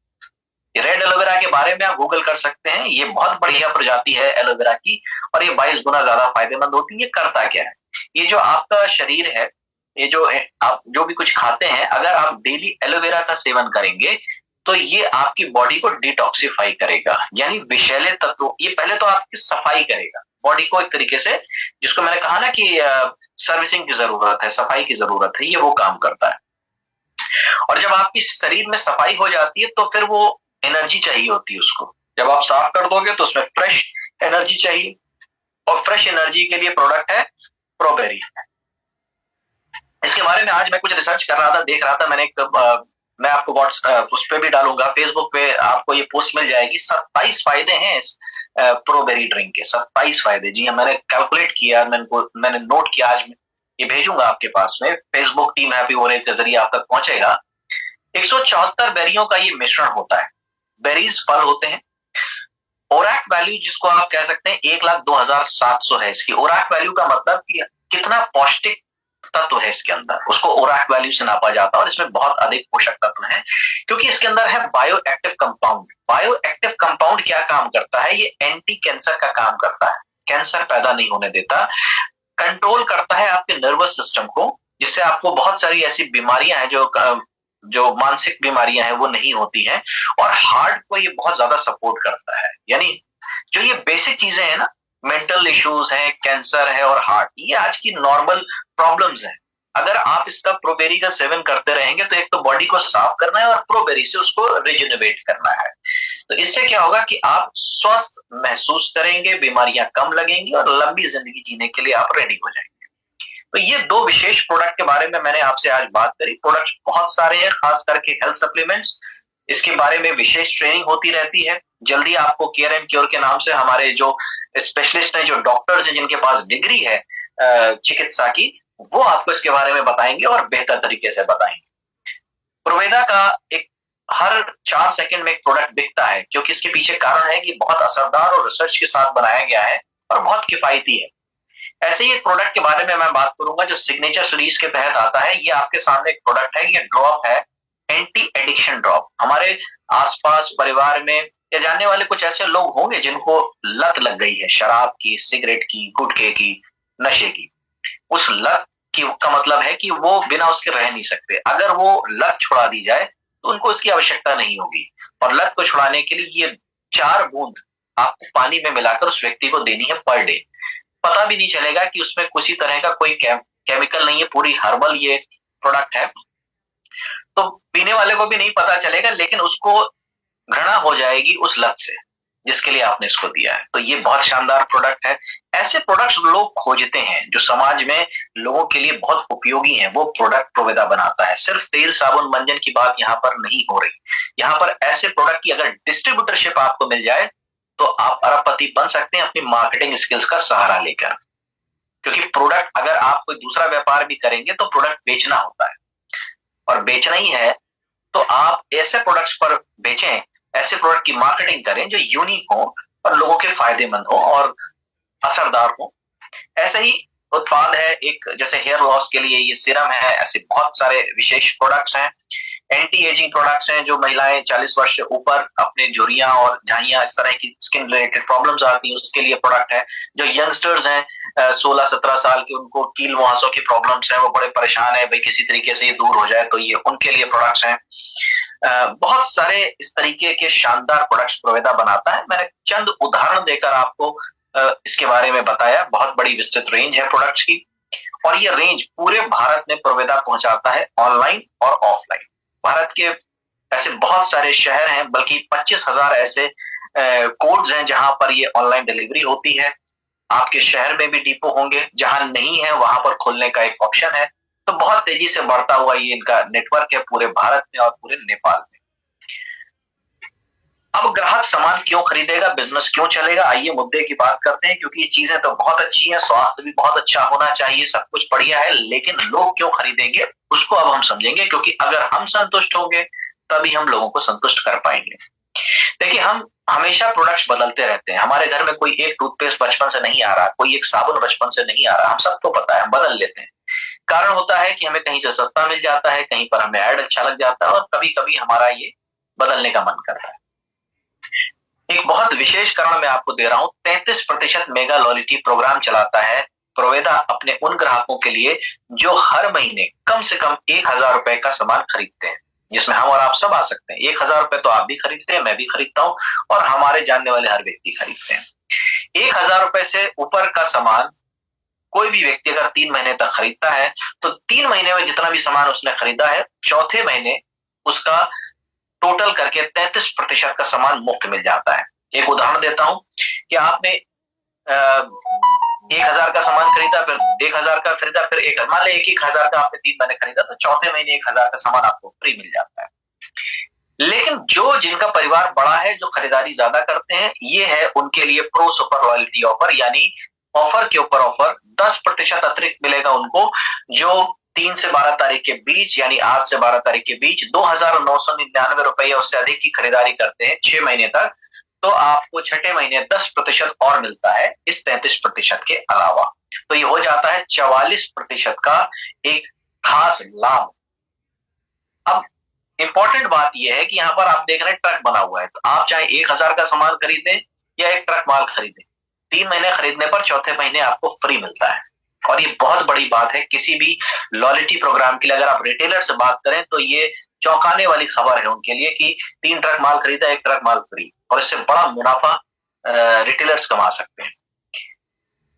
ये रेड एलोवेरा के बारे में आप गूगल कर सकते हैं, ये बहुत बढ़िया प्रजाति है एलोवेरा की, और ये 22 गुना ज्यादा फायदेमंद होती है। ये करता क्या है, ये जो आपका शरीर है, ये जो है, आप जो भी कुछ खाते हैं, अगर आप डेली एलोवेरा का सेवन करेंगे तो ये आपकी बॉडी को डिटॉक्सिफाई करेगा, यानी विषैले तत्व, ये पहले तो आपकी सफाई करेगा बॉडी को एक तरीके से, जिसको मैंने कहा ना कि सर्विसिंग की जरूरत है, सफाई की जरूरत है, ये वो काम करता है। और जब आपकी शरीर में सफाई हो जाती है तो फिर वो एनर्जी चाहिए होती है उसको, जब आप साफ कर दोगे तो उसमें फ्रेश एनर्जी चाहिए, और फ्रेश एनर्जी के लिए प्रोडक्ट है प्रोबेरी। इसके बारे में आज मैं कुछ रिसर्च कर रहा था, देख रहा था, मैं आपको उस पे भी डालूंगा, फेसबुक पे आपको ये पोस्ट मिल जाएगी। 27 फायदे हैं इस प्रोबेरी ड्रिंक के, 27 फायदे। जी हाँ, मैंने कैलकुलेट किया, मैंने नोट किया, आज ये भेजूंगा आपके पास में, फेसबुक टीम हैप्पी वॉलेट के जरिए आप तक पहुंचेगा। 174 बेरियों का ये मिश्रण होता है। बेरीज फल होते हैं। ओरैक वैल्यू जिसको आप कह सकते हैं 1,02,700 है इसकी। ओरैक वैल्यू का मतलब कि कितना पौष्टिक तत्व है इसके अंदर, उसको ओरैक वैल्यू से नापा जाता है, और इसमें बहुत अधिक पोषक तत्व हैं, क्योंकि इसके अंदर है bio active compound. Bio active compound क्या काम करता है, ये एंटी कैंसर का काम करता है, कैंसर पैदा नहीं होने देता, कंट्रोल करता है आपके नर्वस सिस्टम को, जिससे आपको बहुत सारी ऐसी बीमारियां हैं जो मानसिक बीमारियां हैं वो नहीं होती हैं, और हार्ट को ये बहुत ज्यादा सपोर्ट करता है। यानी जो ये बेसिक चीजें हैं ना, मेंटल इश्यूज हैं, कैंसर है और हार्ट, ये आज की नॉर्मल प्रॉब्लम्स हैं। अगर आप इसका प्रोबेरी का सेवन करते रहेंगे तो एक तो बॉडी को साफ करना है, और प्रोबेरी से उसको रिजेनरेट करना है। तो इससे क्या होगा कि आप स्वस्थ महसूस करेंगे, बीमारियां कम लगेंगी, और लंबी जिंदगी जीने के लिए आप रेडी हो जाएंगे। तो ये दो विशेष प्रोडक्ट के बारे में मैंने आपसे आज बात करी। प्रोडक्ट्स बहुत सारे हैं, खास करके हेल्थ सप्लीमेंट्स, इसके बारे में विशेष ट्रेनिंग होती रहती है। जल्दी आपको केयर एंड क्योर के नाम से हमारे जो स्पेशलिस्ट हैं, जो डॉक्टर्स हैं, जिनके पास डिग्री है चिकित्सा की, वो आपको इसके बारे में बताएंगे और बेहतर तरीके से बताएंगे। प्रोवेदा का एक हर 4 सेकंड में एक प्रोडक्ट बिकता है, क्योंकि इसके पीछे कारण है कि बहुत असरदार और रिसर्च के साथ बनाया गया है और बहुत किफायती है। ऐसे ही एक प्रोडक्ट के बारे में मैं बात करूंगा जो सिग्नेचर सीरीज के तहत आता है। ये आपके सामने एक प्रोडक्ट है, ये ड्रॉप है, एंटी एडिक्शन ड्रॉप। हमारे आसपास परिवार में या जानने वाले कुछ ऐसे लोग होंगे जिनको लत लग गई है, शराब की, सिगरेट की, गुटखे की, नशे की। उस लत की का मतलब है कि वो बिना उसके रह नहीं सकते। अगर वो लत छुड़ा दी जाए तो उनको इसकी आवश्यकता नहीं होगी। और लत को छुड़ाने के लिए ये 4 बूंद आपको पानी में मिलाकर उस व्यक्ति को देनी है पर डे। पता भी नहीं चलेगा कि उसमें किसी तरह का कोई केमिकल नहीं है, पूरी हर्बल ये प्रोडक्ट है, तो पीने वाले को भी नहीं पता चलेगा, लेकिन उसको घृणा हो जाएगी उस लत से जिसके लिए आपने इसको दिया है। तो ये बहुत शानदार प्रोडक्ट है। ऐसे प्रोडक्ट्स लोग खोजते हैं जो समाज में लोगों के लिए बहुत उपयोगी हैं, वो प्रोडक्ट प्रोवेदा बनाता है। सिर्फ तेल साबुन मंजन की बात यहाँ पर नहीं हो रही। यहाँ पर ऐसे प्रोडक्ट की अगर डिस्ट्रीब्यूटरशिप आपको मिल जाए तो आप अरबपति बन सकते हैं अपनी मार्केटिंग स्किल्स का सहारा लेकर। क्योंकि प्रोडक्ट अगर आप कोई दूसरा व्यापार भी करेंगे तो प्रोडक्ट बेचना होता है, और बेचना ही है तो आप ऐसे प्रोडक्ट्स पर बेचें, ऐसे प्रोडक्ट की मार्केटिंग करें जो यूनिक हो और लोगों के फायदेमंद हो और असरदार हो। ऐसे ही उत्पाद है एक, जैसे हेयर लॉस के लिए ये सीरम है, ऐसे बहुत सारे विशेष प्रोडक्ट्स हैं। एंटी एजिंग प्रोडक्ट्स हैं, जो महिलाएं 40 वर्ष से ऊपर अपने झुर्रियां और झाइयां, इस तरह की स्किन रिलेटेड प्रॉब्लम्स आती हैं, उसके लिए प्रोडक्ट है। जो यंगस्टर्स हैं 16-17 साल के, उनको कील मुहासों की प्रॉब्लम्स है, वो बड़े परेशान है भाई किसी तरीके से ये दूर हो जाए, तो ये उनके लिए प्रोडक्ट्स हैं। बहुत सारे इस तरीके के शानदार प्रोडक्ट्स प्रोवेदा बनाता है। मैंने चंद उदाहरण देकर आपको इसके बारे में बताया। बहुत बड़ी विस्तृत रेंज है प्रोडक्ट्स की, और ये रेंज पूरे भारत में प्रोवेदा पहुंचाता है, ऑनलाइन और ऑफलाइन। भारत के ऐसे बहुत सारे शहर हैं, बल्कि 25,000 ऐसे कोड्स हैं जहां पर ये ऑनलाइन डिलीवरी होती है। आपके शहर में भी डिपो होंगे, जहां नहीं है वहां पर खोलने का एक ऑप्शन है। तो बहुत तेजी से बढ़ता हुआ ये इनका नेटवर्क है पूरे भारत में और पूरे नेपाल में। अब ग्राहक सामान क्यों खरीदेगा, बिजनेस क्यों चलेगा, आइए मुद्दे की बात करते हैं, क्योंकि ये चीजें तो बहुत अच्छी हैं, स्वास्थ्य भी बहुत अच्छा होना चाहिए, सब कुछ बढ़िया है, लेकिन लोग क्यों खरीदेंगे उसको अब हम समझेंगे, क्योंकि अगर हम संतुष्ट होंगे तभी हम लोगों को संतुष्ट कर पाएंगे। देखिए, हम हमेशा प्रोडक्ट्स बदलते रहते हैं। हमारे घर में कोई एक टूथपेस्ट बचपन से नहीं आ रहा, कोई एक साबुन बचपन से नहीं आ रहा, हम सबको पता है, हम बदल लेते हैं। कारण होता है कि हमें कहीं से सस्ता मिल जाता है, कहीं पर हमें ऐड अच्छा लग जाता है, और कभी कभी हमारा ये बदलने का मन करता है। एक बहुत विशेष कारण मैं आपको दे रहा हूं, 33% मेगा लॉयल्टी प्रोग्राम चलाता है प्रोवेदा अपने उन ग्राहकों के लिए जो हर महीने कम से कम 1,000 रुपए का सामान खरीदते हैं, जिसमें हम और आप सब आ सकते हैं। 1,000 रुपए तो आप भी खरीदते हैं, मैं भी खरीदता हूं, और हमारे जानने वाले हर व्यक्ति खरीदते हैं। 1,000 रुपए से ऊपर का सामान कोई भी व्यक्ति अगर 3 महीने तक खरीदता है, तो 3 महीने में जितना भी सामान उसने खरीदा है, चौथे महीने उसका टोटल करके 33% का सामान मुफ्त मिल जाता है। एक उदाहरण देता हूं कि आपने 1,000 का सामान खरीदा, फिर 1,000 का खरीदा, फिर मान लें 1,000 का आपने 3 महीने खरीदा, तो चौथे महीने 1,000 का सामान आपको फ्री मिल जाता है। लेकिन जो जिनका परिवार बड़ा है, जो खरीदारी ज्यादा करते हैं, ये है उनके लिए प्रो सुपर रॉयल्टी ऑफर, यानी ऑफर के ऊपर ऑफर 10% अतिरिक्त मिलेगा उनको, जो 3 से 12 तारीख के बीच, यानी आज से 12 तारीख के बीच 2,999 रुपए या उससे अधिक की खरीदारी करते हैं 6 महीने तक, तो आपको छठे महीने 10% और मिलता है इस 33% के अलावा। तो ये हो जाता है 44% का एक खास लाभ। अब इंपॉर्टेंट बात यह है कि यहां पर आप देख रहे हैं ट्रक बना हुआ है, तो आप चाहे 1,000 का सामान खरीदें या एक ट्रक माल खरीदें, 3 महीने खरीदने पर चौथे महीने आपको फ्री मिलता है। और ये बहुत बड़ी बात है किसी भी लॉयल्टी प्रोग्राम के लिए। अगर आप रिटेलर से बात करें तो ये चौंकाने वाली खबर है उनके लिए कि 3 ट्रक माल खरीदा, एक ट्रक माल फ्री, और इससे बड़ा मुनाफा रिटेलर्स कमा सकते हैं।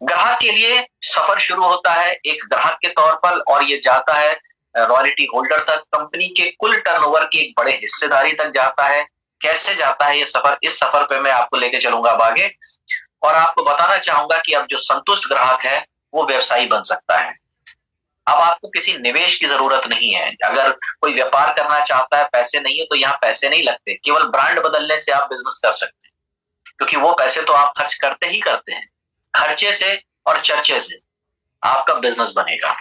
ग्राहक के लिए सफर शुरू होता है एक ग्राहक के तौर पर, और ये जाता है रॉयल्टी होल्डर तक, कंपनी के कुल टर्नओवर की एक बड़े हिस्सेदारी तक जाता है। कैसे जाता है ये सफर, इस सफर पे मैं आपको लेके चलूंगा अब आगे, और आपको बताना चाहूंगा कि अब जो संतुष्ट ग्राहक है वो व्यवसायी बन सकता है। अब आपको किसी निवेश की जरूरत नहीं है। अगर कोई व्यापार करना चाहता है, पैसे नहीं है, तो यहाँ पैसे नहीं लगते, केवल ब्रांड बदलने से आप बिजनेस कर सकते हैं, क्योंकि वो पैसे तो आप खर्च करते ही करते हैं। खर्चे से और चर्चे से आपका बिजनेस बनेगा।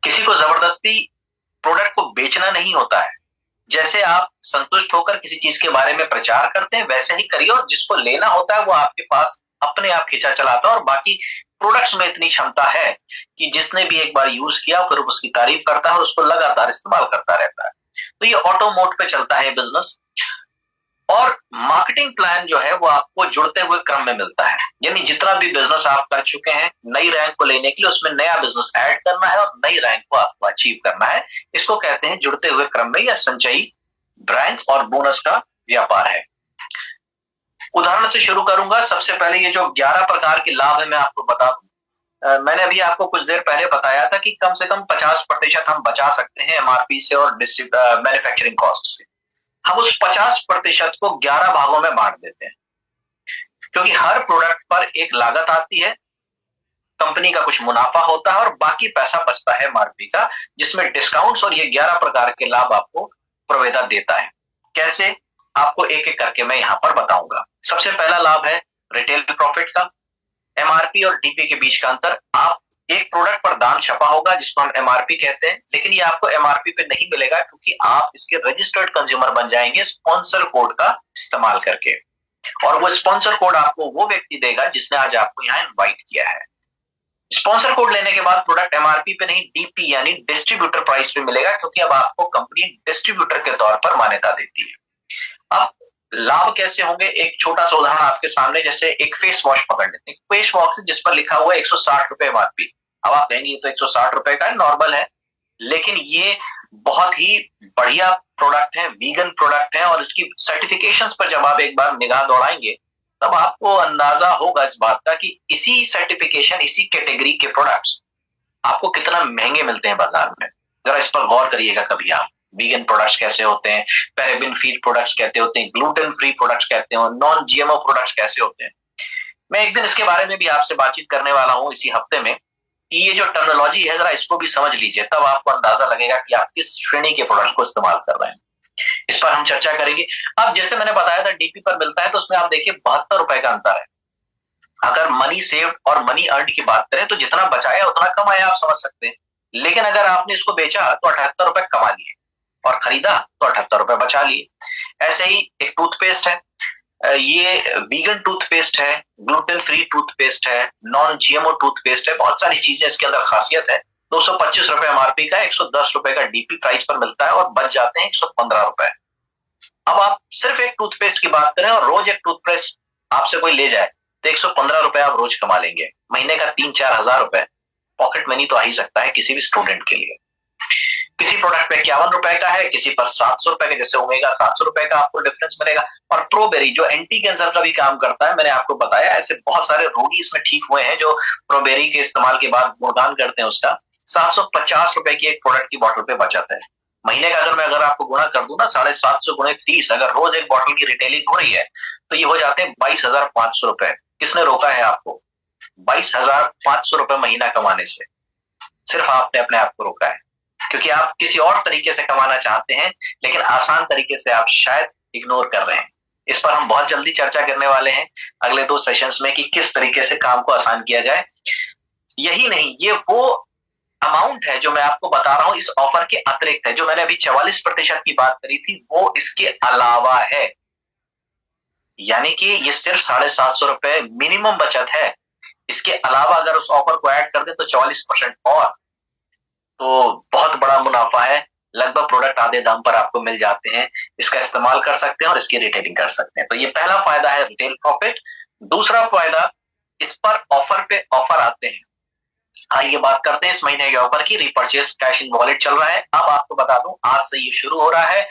किसी को जबरदस्ती प्रोडक्ट को बेचना नहीं होता है। जैसे आप संतुष्ट होकर किसी चीज के बारे में प्रचार करते हैं, वैसे ही करिए, और जिसको लेना होता है वो आपके पास अपने आप खींचा चलाता है। और बाकी प्रोडक्ट्स में इतनी क्षमता है कि जिसने भी एक बार यूज किया फिर उसकी तारीफ करता है और उसको लगातार इस्तेमाल करता रहता है। तो ये ऑटो मोड पे चलता है बिजनेस। और मार्केटिंग प्लान जो है वो आपको जुड़ते हुए क्रम में मिलता है, यानी जितना भी बिजनेस आप कर चुके हैं, नई रैंक को लेने के लिए उसमें नया बिजनेस ऐड करना है और नई रैंक को आपको अचीव करना है। इसको कहते हैं जुड़ते हुए क्रम में या संचयी रैंक और बोनस का व्यापार है। उदाहरण से शुरू करूंगा। सबसे पहले ये जो 11 प्रकार के लाभ है मैं आपको बता दूं। मैंने अभी आपको कुछ देर पहले बताया था कि कम से कम 50% हम बचा सकते हैं एमआरपी से और मैन्युफैक्चरिंग कॉस्ट से। हम उस 50% को 11 भागों में बांट देते हैं, क्योंकि हर प्रोडक्ट पर एक लागत आती है, कंपनी का कुछ मुनाफा होता है और बाकी पैसा बचता है एमआरपी का, जिसमें डिस्काउंट्स और ये 11 प्रकार के लाभ आपको प्रोवेदा देता है। कैसे, आपको एक एक करके मैं यहां पर बताऊंगा। सबसे पहला लाभ है रिटेल प्रॉफिट का। एमआरपी और डीपी के बीच का अंतर। आप एक प्रोडक्ट पर दाम छपा होगा जिसको हम एमआरपी कहते हैं, लेकिन ये आपको एमआरपी पे नहीं मिलेगा, क्योंकि आप इसके रजिस्टर्ड कंज्यूमर बन जाएंगे स्पॉन्सर कोड का इस्तेमाल करके। और वो स्पॉन्सर कोड आपको वो व्यक्ति देगा जिसने आज आपको यहाँ इनवाइट किया है। स्पॉन्सर कोड लेने के बाद प्रोडक्ट एमआरपी पे नहीं, डीपी यानी डिस्ट्रीब्यूटर प्राइस पे मिलेगा, क्योंकि अब आपको कंपनी डिस्ट्रीब्यूटर के तौर पर मान्यता देती है। अब लाभ कैसे होंगे, एक छोटा सा उदाहरण आपके सामने। जैसे एक फेस वॉश पकड़ लेते हैं, फेस वॉश जिस पर लिखा हुआ है 160 रुपए एमआरपी। अब आप कहेंगे ये तो 160 रुपए का नॉर्मल है, लेकिन ये बहुत ही बढ़िया प्रोडक्ट है, वीगन प्रोडक्ट है, और इसकी सर्टिफिकेशंस पर जब आप एक बार निगाह दौड़ाएंगे तब आपको अंदाजा होगा इस बात का कि इसी सर्टिफिकेशन, इसी कैटेगरी के प्रोडक्ट्स आपको कितना महंगे मिलते हैं बाजार में। जरा इस पर गौर करिएगा कभी आप। वीगन प्रोडक्ट्स कैसे होते हैं, पैराबिन फ्री प्रोडक्ट्स कहते होते हैं, ग्लूटेन फ्री प्रोडक्ट्स कहते हैं, और नॉन जीएमओ प्रोडक्ट्स कैसे होते हैं। मैं एक दिन इसके बारे में भी आपसे बातचीत करने वाला हूं इसी हफ्ते में, कि ये जो टर्मिनोलॉजी है जरा इसको भी समझ लीजिए, तब आपको अंदाजा लगेगा कि आप किस श्रेणी के प्रोडक्ट्स को इस्तेमाल कर रहे हैं। इस पर हम चर्चा करेंगे। अब जैसे मैंने बताया था डीपी पर मिलता है, तो उसमें आप देखिए 72 रुपए का अंतर है। अगर मनी सेव्ड और मनी अर्नड की बात करें तो जितना बचाया उतना कम आया, आप समझ सकते हैं। लेकिन अगर आपने इसको बेचा तो 78 रुपए कमा लिए, और खरीदा तो 78 रुपए बचा लिए। ऐसे ही एक टूथपेस्ट है, ये वीगन टूथपेस्ट है, ग्लूटेन फ्री टूथपेस्ट है, नॉन जीएमओ टूथपेस्ट है, बहुत सारी चीजें इसके अंदर खासियत है। 225 रुपए एमआरपी का, 110 रुपए का डीपी प्राइस पर मिलता है, और बच जाते हैं 115 रुपए। अब आप सिर्फ एक टूथपेस्ट की बात करें और रोज एक टूथपेस्ट आपसे कोई ले जाए तो 115 रुपए आप रोज कमा लेंगे। महीने का 3-4 हजार रुपए पॉकेट मनी तो आ ही सकता है किसी भी स्टूडेंट के लिए। किसी प्रोडक्ट पे 51 रुपए का है, किसी पर 700 रुपए का, जैसे ओमेगा 700 रुपए का आपको डिफरेंस मिलेगा। और प्रोबेरी जो एंटी कैंसर का भी काम करता है, मैंने आपको बताया, ऐसे बहुत सारे रोगी इसमें ठीक हुए हैं जो प्रोबेरी के इस्तेमाल के बाद गुणगान करते हैं उसका। 750 रुपए की एक प्रोडक्ट की बॉटल पे बचत है। महीने का अगर आपको गुणा कर दूं ना, 750 गुणे 30, अगर रोज एक बॉटल की रिटेलिंग हो रही है तो ये हो जाते हैं 22,500 रुपए। किसने रोका है आपको 22,500 रुपए महीना कमाने से? सिर्फ आपने अपने आप को रोका है, क्योंकि आप किसी और तरीके से कमाना चाहते हैं, लेकिन आसान तरीके से आप शायद इग्नोर कर रहे हैं। इस पर हम बहुत जल्दी चर्चा करने वाले हैं अगले 2 सेशंस में कि किस तरीके से काम को आसान किया जाए। यही नहीं, ये वो अमाउंट है जो मैं आपको बता रहा हूं इस ऑफर के अतिरिक्त है। जो मैंने अभी 44% की बात करी थी वो इसके अलावा है, यानी कि ये सिर्फ 750 रुपए मिनिमम बचत है। इसके अलावा अगर उस ऑफर को ऐड कर दे तो 44% और, तो बहुत बड़ा मुनाफा है। लगभग प्रोडक्ट आधे दाम पर आपको मिल जाते हैं। इसका इस्तेमाल कर सकते हैं और इसकी रिटेलिंग कर सकते हैं। तो ये पहला फायदा है, रिटेल प्रॉफिट। दूसरा फायदा, इस पर ऑफर पे ऑफर आते हैं। आइए बात करते हैं इस महीने के ऑफर की। रिपर्चेस कैश इन वॉलेट चल रहा है। अब आपको बता दूं, आज से ये शुरू हो रहा है,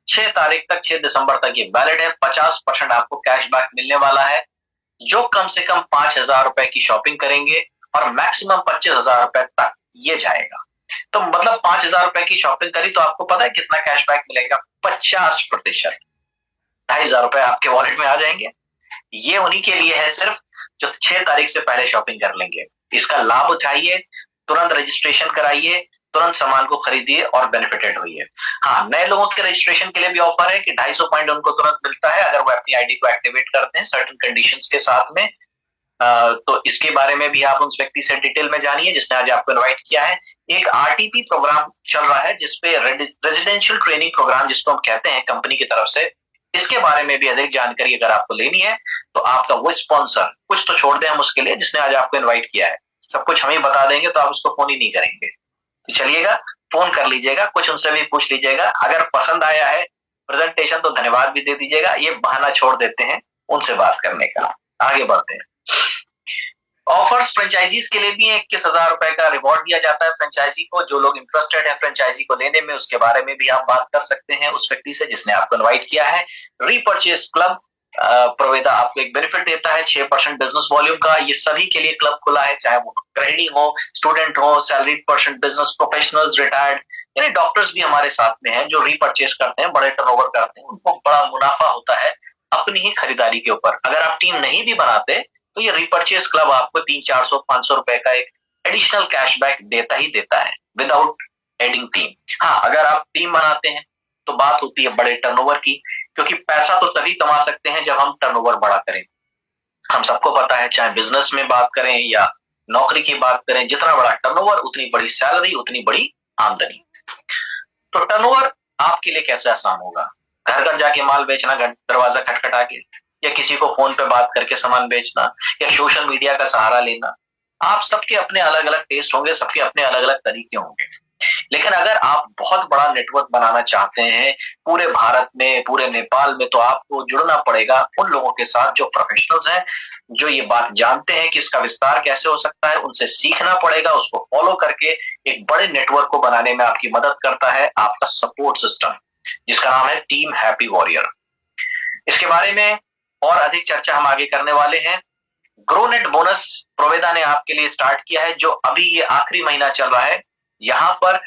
6 तारीख तक, 6 दिसंबर तक ये वैलिड है। 50% आपको कैशबैक मिलने वाला है जो कम से कम 5,000 रुपए की शॉपिंग करेंगे, और मैक्सिमम 25,000 रुपए तक ये जाएगा। तो मतलब 5,000 रुपए की शॉपिंग करी तो आपको पता है कितना कैशबैक मिलेगा? 50%। 2,500 रुपए आपके वॉलेट में आ जाएंगे। ये उन्हीं के लिए है सिर्फ जो 6 तारीख से पहले शॉपिंग कर लेंगे। इसका लाभ उठाइए, तुरंत रजिस्ट्रेशन कराइए, तुरंत सामान को खरीदिए और बेनिफिटेड होइए। हाँ, नए लोगों के रजिस्ट्रेशन के लिए भी ऑफर है कि 250 पॉइंट उनको तुरंत मिलता है अगर वो अपनी आईडी को एक्टिवेट करते हैं सर्टेन कंडीशंस के साथ में। तो इसके बारे में भी आप उस व्यक्ति से डिटेल में जानिए जिसने आज आपको इनवाइट किया है। एक आरटीपी प्रोग्राम चल रहा है जिसपे रेजिडेंशियल ट्रेनिंग प्रोग्राम जिसको हम कहते हैं कंपनी की तरफ से, इसके बारे में भी अधिक जानकारी अगर आपको लेनी है तो आपका वो स्पॉन्सर कुछ तो छोड़ दें हम उसके लिए जिसने आज आपको इनवाइट किया है। सब कुछ हम ही बता देंगे तो आप उसको फोन ही नहीं करेंगे। तो चलिएगा, फोन कर लीजिएगा, कुछ उनसे भी पूछ लीजिएगा। अगर पसंद आया है प्रेजेंटेशन तो धन्यवाद भी दे दीजिएगा। ये बहाना छोड़ देते हैं उनसे बात करने का। आगे बढ़ते हैं। ऑफर्स फ्रेंचाइजीज के लिए भी 21,000 रुपए का रिवॉर्ड दिया जाता है फ्रेंचाइजी को। जो लोग इंटरेस्टेड है फ्रेंचाइजी को लेने में, उसके बारे में भी आप बात कर सकते हैं उस व्यक्ति से जिसने आपको इनवाइट किया है। रीपर्चेस क्लब प्रोवेदा आपको एक बेनिफिट देता है 6% बिजनेस वॉल्यूम का। ये सभी के लिए क्लब खुला है, चाहे वो गृहिणी हो, स्टूडेंट हो, salaried person, business professionals, retired, यानी डॉक्टर्स भी हमारे साथ में हैं जो रीपर्चेस करते हैं, बड़े टर्नओवर करते हैं, उनको बड़ा मुनाफा होता है अपनी ही खरीदारी के ऊपर। अगर आप टीम नहीं भी बनाते तो ये रिपर्चेस क्लब आपको 300-400-500 रुपए का एक एडिशनल कैशबैक देता ही देता है विदाउट एडिंग टीम। हाँ, अगर आप टीम बनाते हैं तो बात होती है बड़े टर्नओवर की, क्योंकि पैसा तो तभी कमा सकते हैं जब हम टर्नओवर बड़ा करें। हम सबको पता है, चाहे बिजनेस में बात करें या नौकरी की बात करें, जितना बड़ा टर्नओवर उतनी बड़ी सैलरी, उतनी बड़ी आमदनी। तो टर्नओवर आपके लिए कैसे आसान होगा? घर घर जाके माल बेचना, दरवाजा खटखटा के, या किसी को फोन पे बात करके सामान बेचना, या सोशल मीडिया का सहारा लेना। आप सबके अपने अलग अलग टेस्ट होंगे, सबके अपने अलग अलग तरीके होंगे। लेकिन अगर आप बहुत बड़ा नेटवर्क बनाना चाहते हैं पूरे भारत में, पूरे नेपाल में, तो आपको जुड़ना पड़ेगा उन लोगों के साथ जो प्रोफेशनल्स हैं, जो ये बात जानते हैं कि इसका विस्तार कैसे हो सकता है। उनसे सीखना पड़ेगा, उसको फॉलो करके एक बड़े नेटवर्क को बनाने में आपकी मदद करता है आपका सपोर्ट सिस्टम, जिसका नाम है टीम हैप्पी वॉरियर। इसके बारे में और अधिक चर्चा हम आगे करने वाले हैं। ग्रोनेट बोनस प्रोवेदा ने आपके लिए स्टार्ट किया है, जो अभी ये आखिरी महीना चल रहा है। यहां पर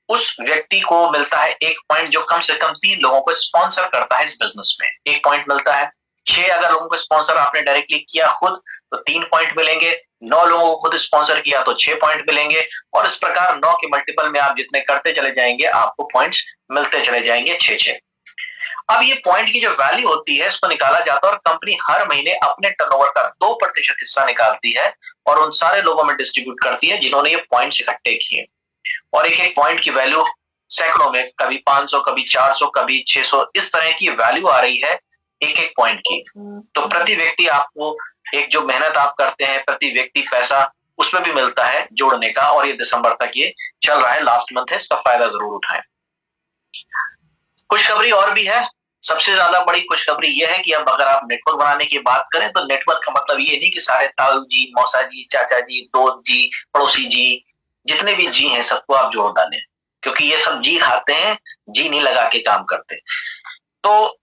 उस व्यक्ति को मिलता है 1 पॉइंट जो कम से कम 3 लोगों को स्पॉन्सर करता है इस बिजनेस में। 1 पॉइंट मिलता है। 6 अगर लोगों को स्पॉन्सर आपने डायरेक्टली किया खुद तो 3 पॉइंट मिलेंगे। 9 लोगों को खुद स्पॉन्सर किया तो 6 पॉइंट मिलेंगे। और इस प्रकार 9 के मल्टीपल में आप जितने करते चले जाएंगे आपको पॉइंट्स मिलते चले जाएंगे 6-6। अब ये पॉइंट की जो वैल्यू होती है इसको निकाला जाता है और कंपनी हर महीने अपने टर्नओवर का 2% हिस्सा निकालती है और उन सारे लोगों में डिस्ट्रीब्यूट करती है जिन्होंने ये पॉइंट्स इकट्ठे किए। और एक एक पॉइंट की वैल्यू सैकड़ों में, कभी 500, कभी 400, कभी 600, इस तरह की वैल्यू आ रही है एक एक पॉइंट की। तो प्रति व्यक्ति आपको एक जो मेहनत आप करते हैं, प्रति व्यक्ति पैसा उसमें भी मिलता है जोड़ने का, और ये दिसंबर तक ये चल रहा है, लास्ट मंथ है, इसका फायदा जरूर उठाएं। खुशखबरी और भी है। सबसे ज्यादा बड़ी खुशखबरी यह है कि अब अगर आप नेटवर्क बनाने की बात करें तो नेटवर्क का मतलब ये नहीं कि सारे ताऊ जी, मौसा जी, चाचा जी, दोस्त जी, पड़ोसी जी, जितने भी जी हैं सबको आप जोड़ डालें, क्योंकि ये सब जी खाते हैं, जी नहीं लगा के काम करते। तो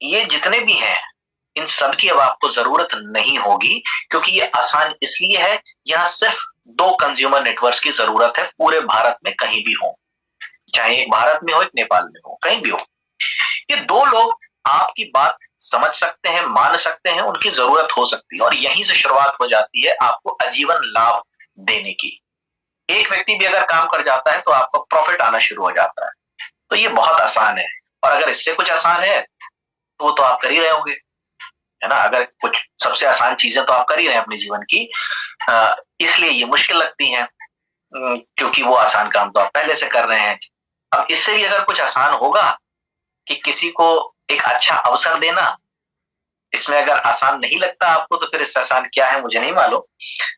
ये जितने भी हैं इन सब की अब आपको जरूरत नहीं होगी, क्योंकि ये आसान इसलिए है, यहाँ सिर्फ 2 कंज्यूमर नेटवर्क्स की जरूरत है पूरे भारत में, कहीं भी हो, चाहे एक भारत में हो, एक नेपाल में हो, कहीं भी हो। ये 2 लोग आपकी बात समझ सकते हैं, मान सकते हैं, उनकी जरूरत हो सकती है, और यहीं से शुरुआत हो जाती है आपको आजीवन लाभ देने की। एक व्यक्ति भी अगर काम कर जाता है तो आपको प्रॉफिट आना शुरू हो जाता है। तो ये बहुत आसान है, और अगर इससे कुछ आसान है तो वो तो आप कर ही रहे होंगे, है ना। अगर कुछ सबसे आसान चीजें तो आप कर ही रहे हैं अपने जीवन की, इसलिए ये मुश्किल लगती हैं, क्योंकि वो आसान काम तो आप पहले से कर रहे हैं। अब इससे भी अगर कुछ आसान होगा कि किसी को एक अच्छा अवसर देना, इसमें अगर आसान नहीं लगता आपको तो फिर इससे आसान क्या है मुझे नहीं मालूम,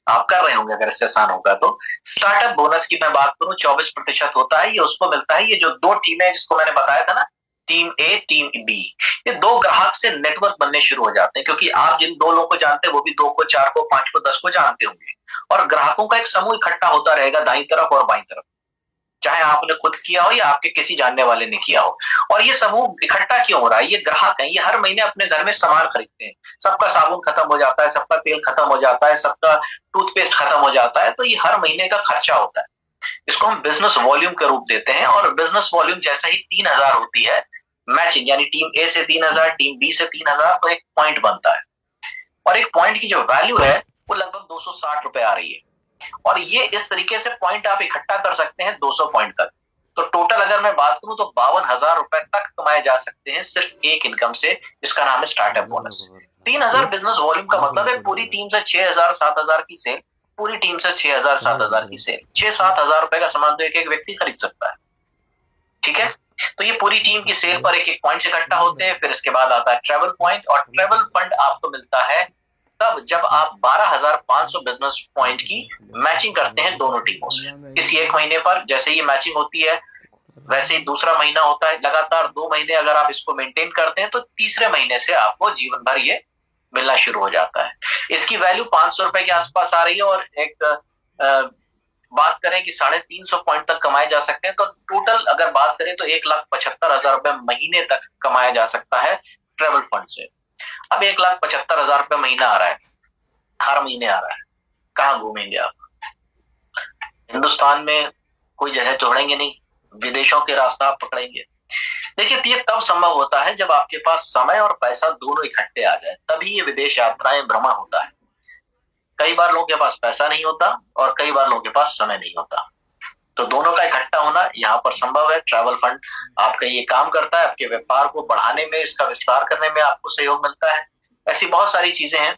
आप कर रहे होंगे अगर इससे आसान होगा तो। स्टार्टअप बोनस की मैं बात करूं, 24% होता है, ये उसको मिलता है, ये जो 2 टीमें जिसको मैंने बताया था ना, टीम ए, टीम बी, ये 2 ग्राहक से नेटवर्क बनने शुरू हो जाते हैं, क्योंकि आप जिन 2 लोगों को जानते हैं वो भी 2 को, 4 को, 5 को, 10 को जानते होंगे, और ग्राहकों का एक समूह इकट्ठा होता रहेगा दाईं तरफ और बाईं तरफ, चाहे आपने खुद किया हो या आपके किसी जानने वाले ने किया हो। और ये समूह इकट्ठा क्यों हो रहा है? ये ग्राहक हैं, ये हर महीने अपने घर में सामान खरीदते हैं, सबका साबुन खत्म हो जाता है, सबका तेल खत्म हो जाता है, सबका टूथपेस्ट खत्म हो जाता है, तो ये हर महीने का खर्चा होता है। इसको हम बिजनेस वॉल्यूम का रूप देते हैं, और बिजनेस वॉल्यूम जैसे ही 3000 होती है मैचिंग, यानी टीम ए से 3000, टीम बी से 3000, तो एक पॉइंट बनता है, और एक पॉइंट की जो वैल्यू है वो लगभग 260 रुपए आ रही है। और ये इस तरीके से पॉइंट आप इकट्ठा कर सकते हैं 200 पॉइंट तक। तो टोटल अगर मैं बात करूं तो 52,000 रुपए तक कमाए जा सकते हैं सिर्फ एक इनकम से, जिसका नाम है स्टार्टअप बोनस। 3000 बिजनेस वॉल्यूम का मतलब है पूरी टीम से 6000 7000 की सेल, पूरी टीम से 6000 7000 की सेल, 6-7 हजार रुपए का सामान तो एक एक व्यक्ति खरीद सकता है, ठीक है। तो ये पूरी टीम की सेल पर एक एक पॉइंट इकट्ठा होते हैं। फिर इसके बाद आता है ट्रेवल पॉइंट, और ट्रेवल फंड आपको मिलता है तब जब आप 12,500 बिजनेस पॉइंट की मैचिंग करते हैं दोनों टीमों से। इस एक महीने पर जैसे ये मैचिंग होती है वैसे ही दूसरा महीना होता है, लगातार 2 महीने अगर आप इसको मेंटेन करते हैं तो तीसरे महीने से आपको जीवन भर ये मिलना शुरू हो जाता है। इसकी वैल्यू 500 रुपए के आसपास आ रही है, और एक बात करें कि 350 पॉइंट तक कमाए जा सकते हैं, तो टोटल अगर बात करें तो 1,75,000 रुपए महीने तक कमाया जा सकता है ट्रेवल फंड से। अब 1,75,000 रुपए महीना आ रहा है, हर महीने आ रहा है, कहाँ घूमेंगे आप? हिंदुस्तान में कोई जगह छोड़ेंगे नहीं, विदेशों के रास्ता आप पकड़ेंगे। देखिए, ये तब संभव होता है जब आपके पास समय और पैसा दोनों इकट्ठे आ जाए, तभी ये विदेश यात्राएं भ्रमण होता है। कई बार लोगों के पास पैसा नहीं होता और कई बार लोगों के पास समय नहीं होता, तो दोनों का इकट्ठा होना यहाँ पर संभव है। ट्रैवल फंड आपका ये काम करता है, आपके व्यापार को बढ़ाने में, इसका विस्तार करने में आपको सहयोग मिलता है। ऐसी बहुत सारी चीजें हैं,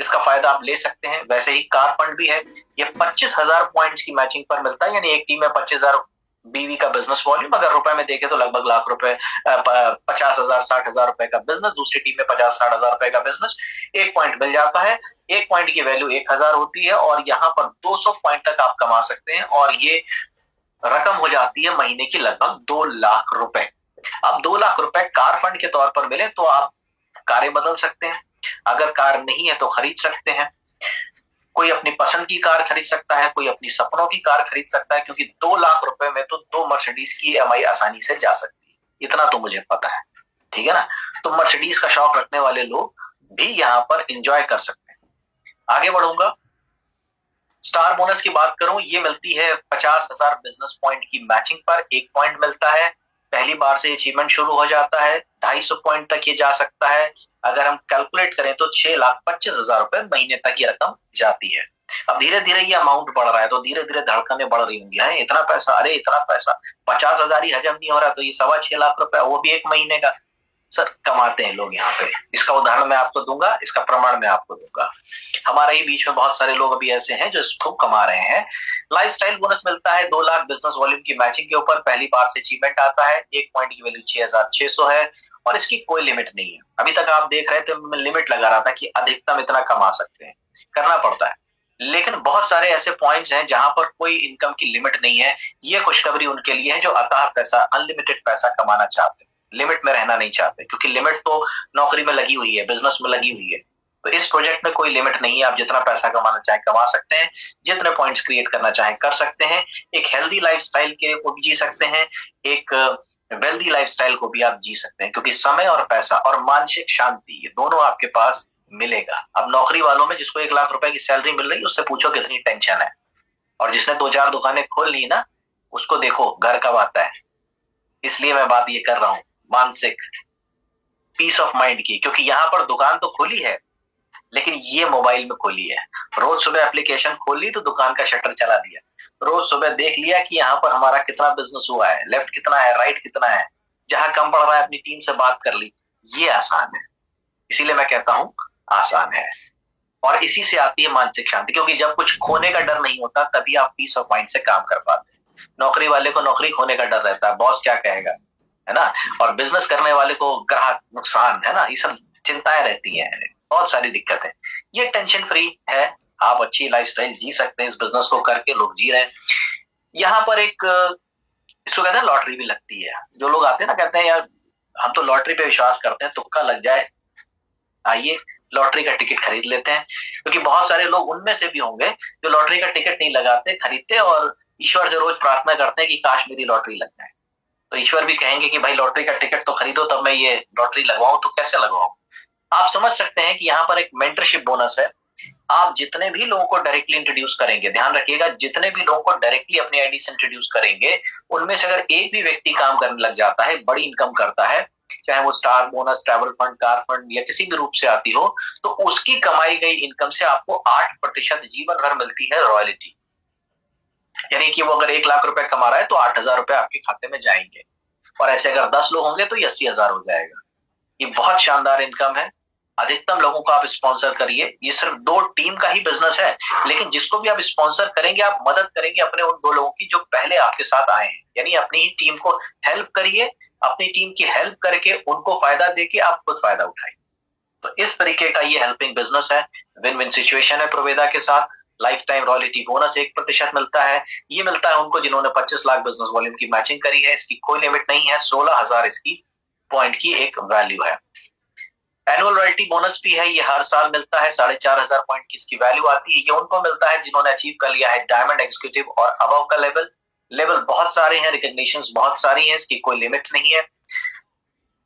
इसका फायदा आप ले सकते हैं। वैसे ही कार फंड भी है, ये 25,000 पॉइंट्स की मैचिंग पर मिलता है, यानी एक टीम में 25,000 बीवी का बिजनेस वॉल्यूम, अगर रुपए में देखे तो लगभग लाख रुपए, 50,000 60,000 रुपए का बिजनेस, दूसरी टीम में 50-60 हजार रुपए का बिजनेस, एक पॉइंट मिल जाता है। एक पॉइंट की वैल्यू 1,000 होती है, और यहाँ पर 200 पॉइंट तक आप कमा सकते हैं, और ये रकम हो जाती है महीने की लगभग 2 लाख रुपए। अब 2 लाख रुपए कार फंड के तौर पर मिले तो आप कारें बदल सकते हैं, अगर कार नहीं है तो खरीद सकते हैं। कोई अपनी पसंद की कार खरीद सकता है, कोई अपनी सपनों की कार खरीद सकता है, क्योंकि 2 लाख रुपए में तो 2 मर्सिडीज की ईएमआई आसानी से जा सकती है, इतना तो मुझे पता है, ठीक है ना। तो मर्सिडीज का शौक रखने वाले लोग भी यहाँ पर एंजॉय कर सकते हैं। आगे बढ़ूंगा, स्टार बोनस की बात करूं, ये मिलती है 50,000 बिजनेस पॉइंट की मैचिंग पर, एक पॉइंट मिलता है। पहली बार से अचीवमेंट शुरू हो जाता है, 250 पॉइंट तक ये जा सकता है। अगर हम कैलकुलेट करें तो 6,25,000 रुपए महीने तक ये रकम जाती है। अब धीरे धीरे ये अमाउंट बढ़ रहा है, तो धीरे धीरे धड़कनें बढ़ रही होंगी, है इतना पैसा, अरे इतना पैसा, 50,000 ही हजम नहीं हो रहा, तो ये 6.25 लाख रुपए, वो भी एक महीने का। सर कमाते हैं लोग यहाँ पे, इसका उदाहरण मैं आपको दूंगा, इसका प्रमाण मैं आपको दूंगा। हमारे ही बीच में बहुत सारे लोग अभी ऐसे हैं जो इसको कमा रहे हैं। लाइफस्टाइल बोनस मिलता है 2 लाख बिजनेस वॉल्यूम की मैचिंग के ऊपर, पहली बार से अचीवमेंट आता है, 1 पॉइंट की वैल्यू 6,600 है और इसकी कोई लिमिट नहीं है। अभी तक आप देख रहे थे मैं लिमिट लगा रहा था कि अधिकतम इतना कमा सकते हैं, करना पड़ता है, लेकिन बहुत सारे ऐसे पॉइंट्स हैं जहां पर कोई इनकम की लिमिट नहीं है। ये खुशखबरी उनके लिए है जो अथाह पैसा, अनलिमिटेड पैसा कमाना चाहते हैं, लिमिट में रहना नहीं चाहते, क्योंकि लिमिट तो नौकरी में लगी हुई है, बिजनेस में लगी हुई है। तो इस प्रोजेक्ट में कोई लिमिट नहीं है, आप जितना पैसा कमाना चाहें कमा सकते हैं, जितने पॉइंट्स क्रिएट करना चाहें कर सकते हैं, एक हेल्दी लाइफस्टाइल को भी जी सकते हैं, एक वेल्दी लाइफस्टाइल को भी आप जी सकते हैं, क्योंकि समय और पैसा और मानसिक शांति ये दोनों आपके पास मिलेगा। अब नौकरी वालों में जिसको 1 लाख रुपए की सैलरी मिल रही है उससे पूछो कितनी टेंशन है, और जिसने 2-4 दुकानें खोल ली ना उसको देखो घर कब आता है। इसलिए मैं बात ये कर रहा हूं मानसिक पीस ऑफ माइंड की, क्योंकि यहाँ पर दुकान तो खोली है लेकिन ये मोबाइल में खोली है। रोज सुबह एप्लीकेशन खोल ली तो दुकान का शटर चला दिया, रोज सुबह देख लिया कि यहाँ पर हमारा कितना बिजनेस हुआ है, लेफ्ट कितना है, राइट कितना है, जहां कम पड़ रहा है अपनी टीम से बात कर ली। ये आसान है, इसीलिए मैं कहता हूं आसान है, और इसी से आती है मानसिक शांति, क्योंकि जब कुछ खोने का डर नहीं होता तभी आप पीस ऑफ माइंड से काम कर पाते हैं। नौकरी वाले को नौकरी खोने का डर रहता है, बॉस क्या कहेगा, है ना, और बिजनेस करने वाले को ग्राहक नुकसान, है ना, ये सब चिंताएं रहती हैं, बहुत सारी दिक्कत है। ये टेंशन फ्री है, आप अच्छी लाइफस्टाइल जी सकते हैं, इस बिजनेस को करके लोग जी रहे हैं। यहाँ पर एक इसको कहते हैं लॉटरी भी लगती है। जो लोग आते हैं ना कहते हैं यार हम तो लॉटरी पे विश्वास करते हैं, तुक्का लग जाए, आइए लॉटरी का टिकट खरीद लेते हैं, क्योंकि बहुत सारे लोग उनमें से भी होंगे जो लॉटरी का टिकट नहीं लगाते, खरीदते और ईश्वर से रोज प्रार्थना करते हैं कि काश मेरी लॉटरी लग जाए। तो ईश्वर भी कहेंगे कि भाई लॉटरी का टिकट तो खरीदो तब मैं ये लॉटरी लगवाऊं, तो कैसे लगवाऊं। आप समझ सकते हैं कि यहाँ पर एक मेंटरशिप बोनस है। आप जितने भी लोगों को डायरेक्टली इंट्रोड्यूस करेंगे, ध्यान रखिएगा, जितने भी लोगों को डायरेक्टली अपनी आईडी से इंट्रोड्यूस करेंगे उनमें से अगर एक भी व्यक्ति काम करने लग जाता है, बड़ी इनकम करता है, चाहे वो star bonus, travel fund, car fund या किसी भी रूप से आती हो, तो उसकी कमाई गई इनकम से आपको 8% जीवन भर मिलती है रॉयल्टी। यानी कि वो अगर 1 लाख रुपए कमा रहा है तो 8,000 रुपए आपके खाते में जाएंगे, और ऐसे अगर 10 लोग होंगे तो 80,000 हो जाएगा। ये बहुत शानदार इनकम है। अधिकतम लोगों को आप स्पॉन्सर करिए, ये सिर्फ 2 टीम का ही बिजनेस है, लेकिन जिसको भी आप स्पॉन्सर करेंगे आप मदद करेंगे अपने उन 2 लोगों की जो पहले आपके साथ आए हैं, यानी अपनी ही टीम को हेल्प करिए, अपनी टीम की हेल्प करके उनको फायदा देके आप खुद फायदा उठाइए। तो इस तरीके का ये हेल्पिंग बिजनेस है, विन विन सिचुएशन है प्रोवेदा के साथ। लाइफ टाइम रॉयल्टी बोनस 1% मिलता है, ये मिलता है उनको जिन्होंने 25 लाख बिजनेस वॉल्यूम की मैचिंग करी है, इसकी कोई लिमिट नहीं है, 16,000 इसकी पॉइंट की एक वैल्यू है। एनुअल रॉयल्टी बोनस भी है, ये हर साल मिलता है, 4,500 पॉइंट की इसकी वैल्यू आती है। ये उनको मिलता है जिन्होंने अचीव कर लिया है डायमंड, एग्जीक्यूटिव और अबव का लेवल। लेवल बहुत सारे हैं, रिकॉग्निशंस बहुत सारी हैं, इसकी कोई लिमिट नहीं है।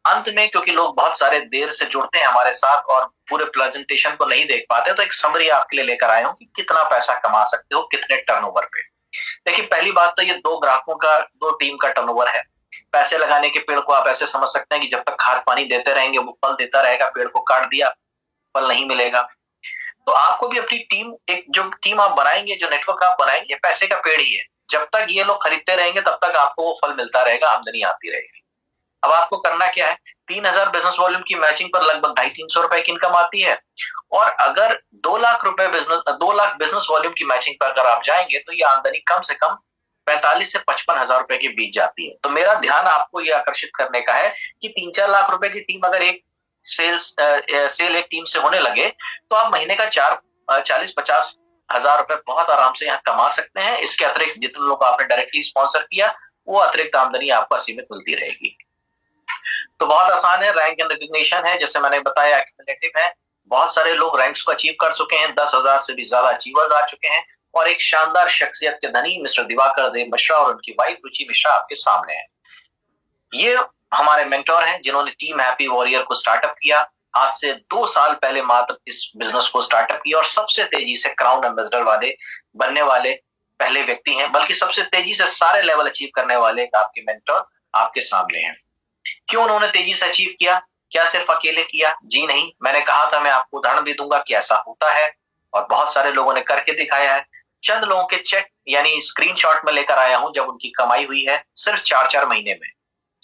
अंत में क्योंकि लोग बहुत सारे देर से जुड़ते हैं हमारे साथ और पूरे प्रेजेंटेशन को नहीं देख पाते, तो एक समरी आपके लिए लेकर आया हूं कि कितना पैसा कमा सकते हो कितने टर्नओवर पे। देखिए पहली बात तो ये 2 ग्राहकों का, 2 टीम का टर्नओवर है। पैसे लगाने के पेड़ को आप ऐसे समझ सकते हैं कि जब तक खाद पानी देते रहेंगे वो फल देता रहेगा, पेड़ को काट दिया फल नहीं मिलेगा। तो आपको भी अपनी टीम, एक जो टीम आप बनाएंगे, जो नेटवर्क आप बनाएंगे, पैसे का पेड़ ही है। जब तक ये लोग खरीदते रहेंगे तब तक आपको वो फल मिलता रहेगा, आमदनी आती रहेगी। अब आपको करना क्या है, 3,000 बिजनेस वॉल्यूम की मैचिंग पर लगभग 250-300 रुपए की इनकम आती है, और अगर 2 लाख रुपए 2 लाख बिजनेस वॉल्यूम की मैचिंग पर अगर आप जाएंगे तो ये आमदनी कम से कम 45 से 55,000 रुपए के बीच जाती है। तो मेरा ध्यान आपको ये आकर्षित करने का है कि 3-4 लाख रुपए की टीम अगर एक सेल एक टीम से होने लगे तो आप महीने का 40-50 हजार रुपए बहुत आराम से यहाँ कमा सकते हैं। इसके अतिरिक्त जितने लोग आपने डायरेक्टली स्पॉन्सर किया वो अतिरिक्त आमदनी आपको असीमित मिलती रहेगी। तो बहुत आसान है, रैंक एंड रिकॉग्निशन है, जैसे मैंने बताया एक्यूमुलेटिव है। बहुत सारे लोग रैंक्स को अचीव कर चुके हैं, 10,000 से भी ज्यादा अचीवर्स आ चुके हैं, और एक शानदार शख्सियत के धनी मिस्टर दिवाकर देव मिश्रा और उनकी वाइफ रुचि मिश्रा आपके सामने है। ये हमारे मेंटोर हैं जिन्होंने टीम हैप्पी वॉरियर को स्टार्टअप किया। आज से 2 साल पहले मात्र इस बिजनेस को स्टार्टअप किया और सबसे तेजी से क्राउन एम्बेसडर वाले बनने वाले पहले व्यक्ति हैं, बल्कि सबसे तेजी से सारे लेवल अचीव करने वाले आपके मेंटोर आपके सामने हैं। क्यों उन्होंने तेजी से अचीव किया? क्या सिर्फ अकेले किया? जी नहीं, मैंने कहा था मैं आपको उदाहरण भी दूंगा कि ऐसा होता है और बहुत सारे लोगों ने करके दिखाया है। चंद लोगों के चेक यानी स्क्रीनशॉट में लेकर आया हूं जब उनकी कमाई हुई है सिर्फ 4-4 महीने में।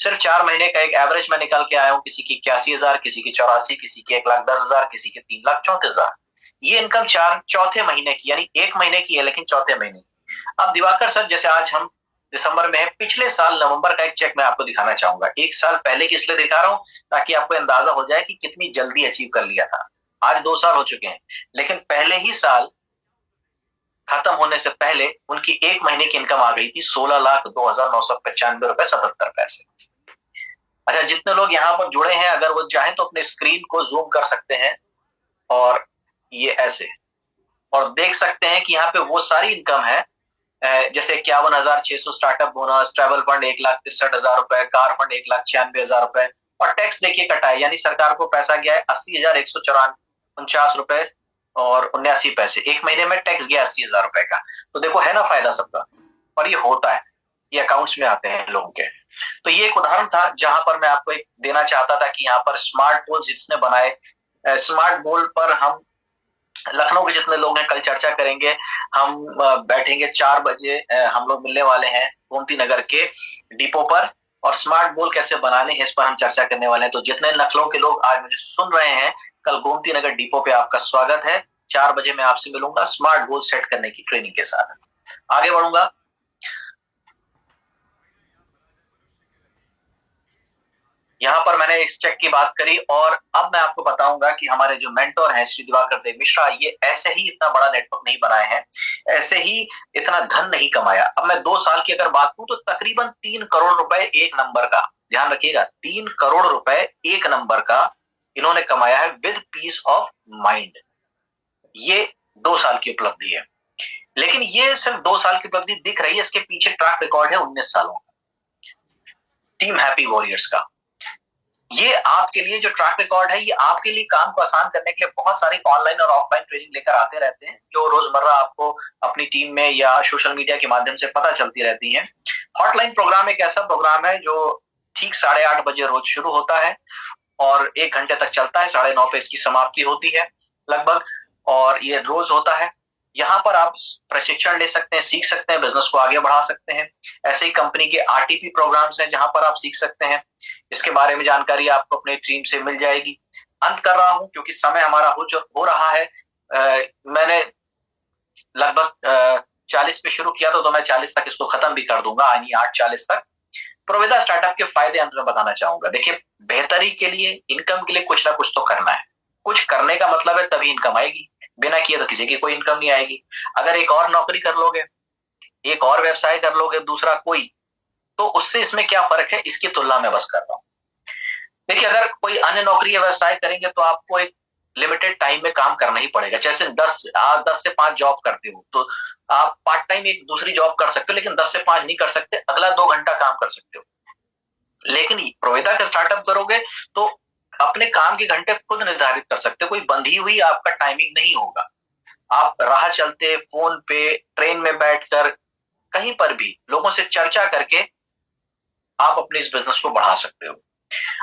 सिर्फ 4 महीने का एक एवरेज में निकाल के आया हूं, किसी की 81,000, किसी की 84, किसी की 1,10,000, किसी की 3,34,000। ये इनकम चौथे महीने की, यानी 1 महीने की है लेकिन चौथे महीने की। अब दिवाकर सर, जैसे आज हम दिसंबर में है, पिछले साल नवंबर का एक चेक मैं आपको दिखाना चाहूंगा। एक साल पहले की इसलिए दिखा रहा हूं ताकि आपको अंदाजा हो जाए कि कितनी जल्दी अचीव कर लिया था। आज 2 साल हो चुके हैं, लेकिन पहले ही साल खत्म होने से पहले उनकी 1 महीने की इनकम आ गई थी 16,02,995 रुपए 77 पैसे। अच्छा, जितने लोग यहाँ पर जुड़े हैं, अगर वो चाहें तो अपने स्क्रीन को जूम कर सकते हैं और ये ऐसे, और देख सकते हैं कि यहाँ पे वो सारी इनकम है, जैसे 51,600 स्टार्टअप बोनस, ट्रैवल फंड 1,63,000 रुपए, कार फंड 1,96,000 रुपए, और टैक्स देखिए कटा है, यानी सरकार को पैसा गया है 80,149 रुपए और 79 पैसे। 1 महीने में टैक्स गया 80,000 रुपए का। तो देखो, है ना फायदा सबका, और ये होता है, ये अकाउंट्स में आते हैं लोगों के। तो ये एक उदाहरण था जहां पर मैं आपको एक देना चाहता था कि यहाँ पर स्मार्ट गोल जिसने बनाए, स्मार्ट गोल पर हम लखनऊ के जितने लोग हैं कल चर्चा करेंगे। हम बैठेंगे 4 बजे, हम लोग मिलने वाले हैं गोमती नगर के डिपो पर, और स्मार्ट गोल कैसे बनाने हैं इस पर हम चर्चा करने वाले हैं। तो जितने लखनऊ के लोग आज मुझे सुन रहे हैं, कल गोमती नगर डिपो पे आपका स्वागत है। 4 बजे मैं आपसे मिलूंगा स्मार्ट गोल सेट करने की ट्रेनिंग के साथ। आगे बढ़ूंगा। यहाँ पर मैंने इस चेक की बात करी, और अब मैं आपको बताऊंगा कि हमारे जो मेंटोर हैं श्री दिवाकर देव मिश्रा, ये ऐसे ही इतना बड़ा नेटवर्क नहीं बनाए हैं, ऐसे ही इतना धन नहीं कमाया। अब मैं 2 साल की अगर बात करूं तो तकरीबन 3 करोड़ रुपए एक नंबर का, ध्यान रखिएगा, 3 करोड़ रुपए एक नंबर का इन्होंने कमाया है विद पीस ऑफ माइंड। ये 2 साल की उपलब्धि है, लेकिन ये सिर्फ 2 साल की उपलब्धि दिख रही है, इसके पीछे ट्रैक रिकॉर्ड है 19 सालों का, टीम हैप्पी वॉरियर्स का। ये आपके लिए जो ट्रैक रिकॉर्ड है, ये आपके लिए काम को आसान करने के लिए बहुत सारी ऑनलाइन और ऑफलाइन ट्रेनिंग लेकर आते रहते हैं, जो रोजमर्रा आपको अपनी टीम में या सोशल मीडिया के माध्यम से पता चलती रहती हैं। हॉटलाइन प्रोग्राम एक ऐसा प्रोग्राम है जो ठीक 8:30 बजे रोज शुरू होता है और 1 घंटे तक चलता है। 9:30 पे इसकी समाप्ति होती है लगभग, और ये रोज होता है। यहाँ पर आप प्रशिक्षण ले सकते हैं, सीख सकते हैं, बिजनेस को आगे बढ़ा सकते हैं। ऐसे ही कंपनी के आरटीपी प्रोग्राम्स हैं जहां पर आप सीख सकते हैं। इसके बारे में जानकारी आपको अपने टीम से मिल जाएगी। अंत कर रहा हूं क्योंकि समय हमारा हो रहा है। मैंने लगभग 40 पे शुरू किया था, तो मैं 40 तक इसको खत्म भी कर दूंगा, यानी 8:40 तक। प्रोविदा स्टार्टअप के फायदे अंत में बताना चाहूंगा। देखिए, बेहतरी के लिए, इनकम के लिए कुछ ना कुछ तो करना है। कुछ करने का मतलब है तभी इनकम आएगी, बिना किए तो किसी की कोई इनकम नहीं आएगी। अगर एक और नौकरी कर लोगे, एक और व्यवसाय कर लोगे दूसरा कोई, तो उससे इसमें क्या फर्क है, इसकी तुलना में बस कर रहा हूं। देखिए, अगर कोई अन्य नौकरी या व्यवसाय करेंगे तो आपको एक लिमिटेड टाइम में काम करना ही पड़ेगा। जैसे 10 से 5 जॉब करते हो तो आप पार्ट टाइम एक दूसरी जॉब कर सकते हो, लेकिन 10 से 5 नहीं कर सकते, अगला 2 घंटा काम कर सकते हो। लेकिन प्रोविदा का स्टार्टअप करोगे तो अपने काम के घंटे खुद निर्धारित कर सकते हो, कोई बंधी हुई आपका टाइमिंग नहीं होगा। आप राह चलते, फोन पे, ट्रेन में बैठकर, कहीं पर भी लोगों से चर्चा करके आप अपने इस बिजनेस को बढ़ा सकते हो।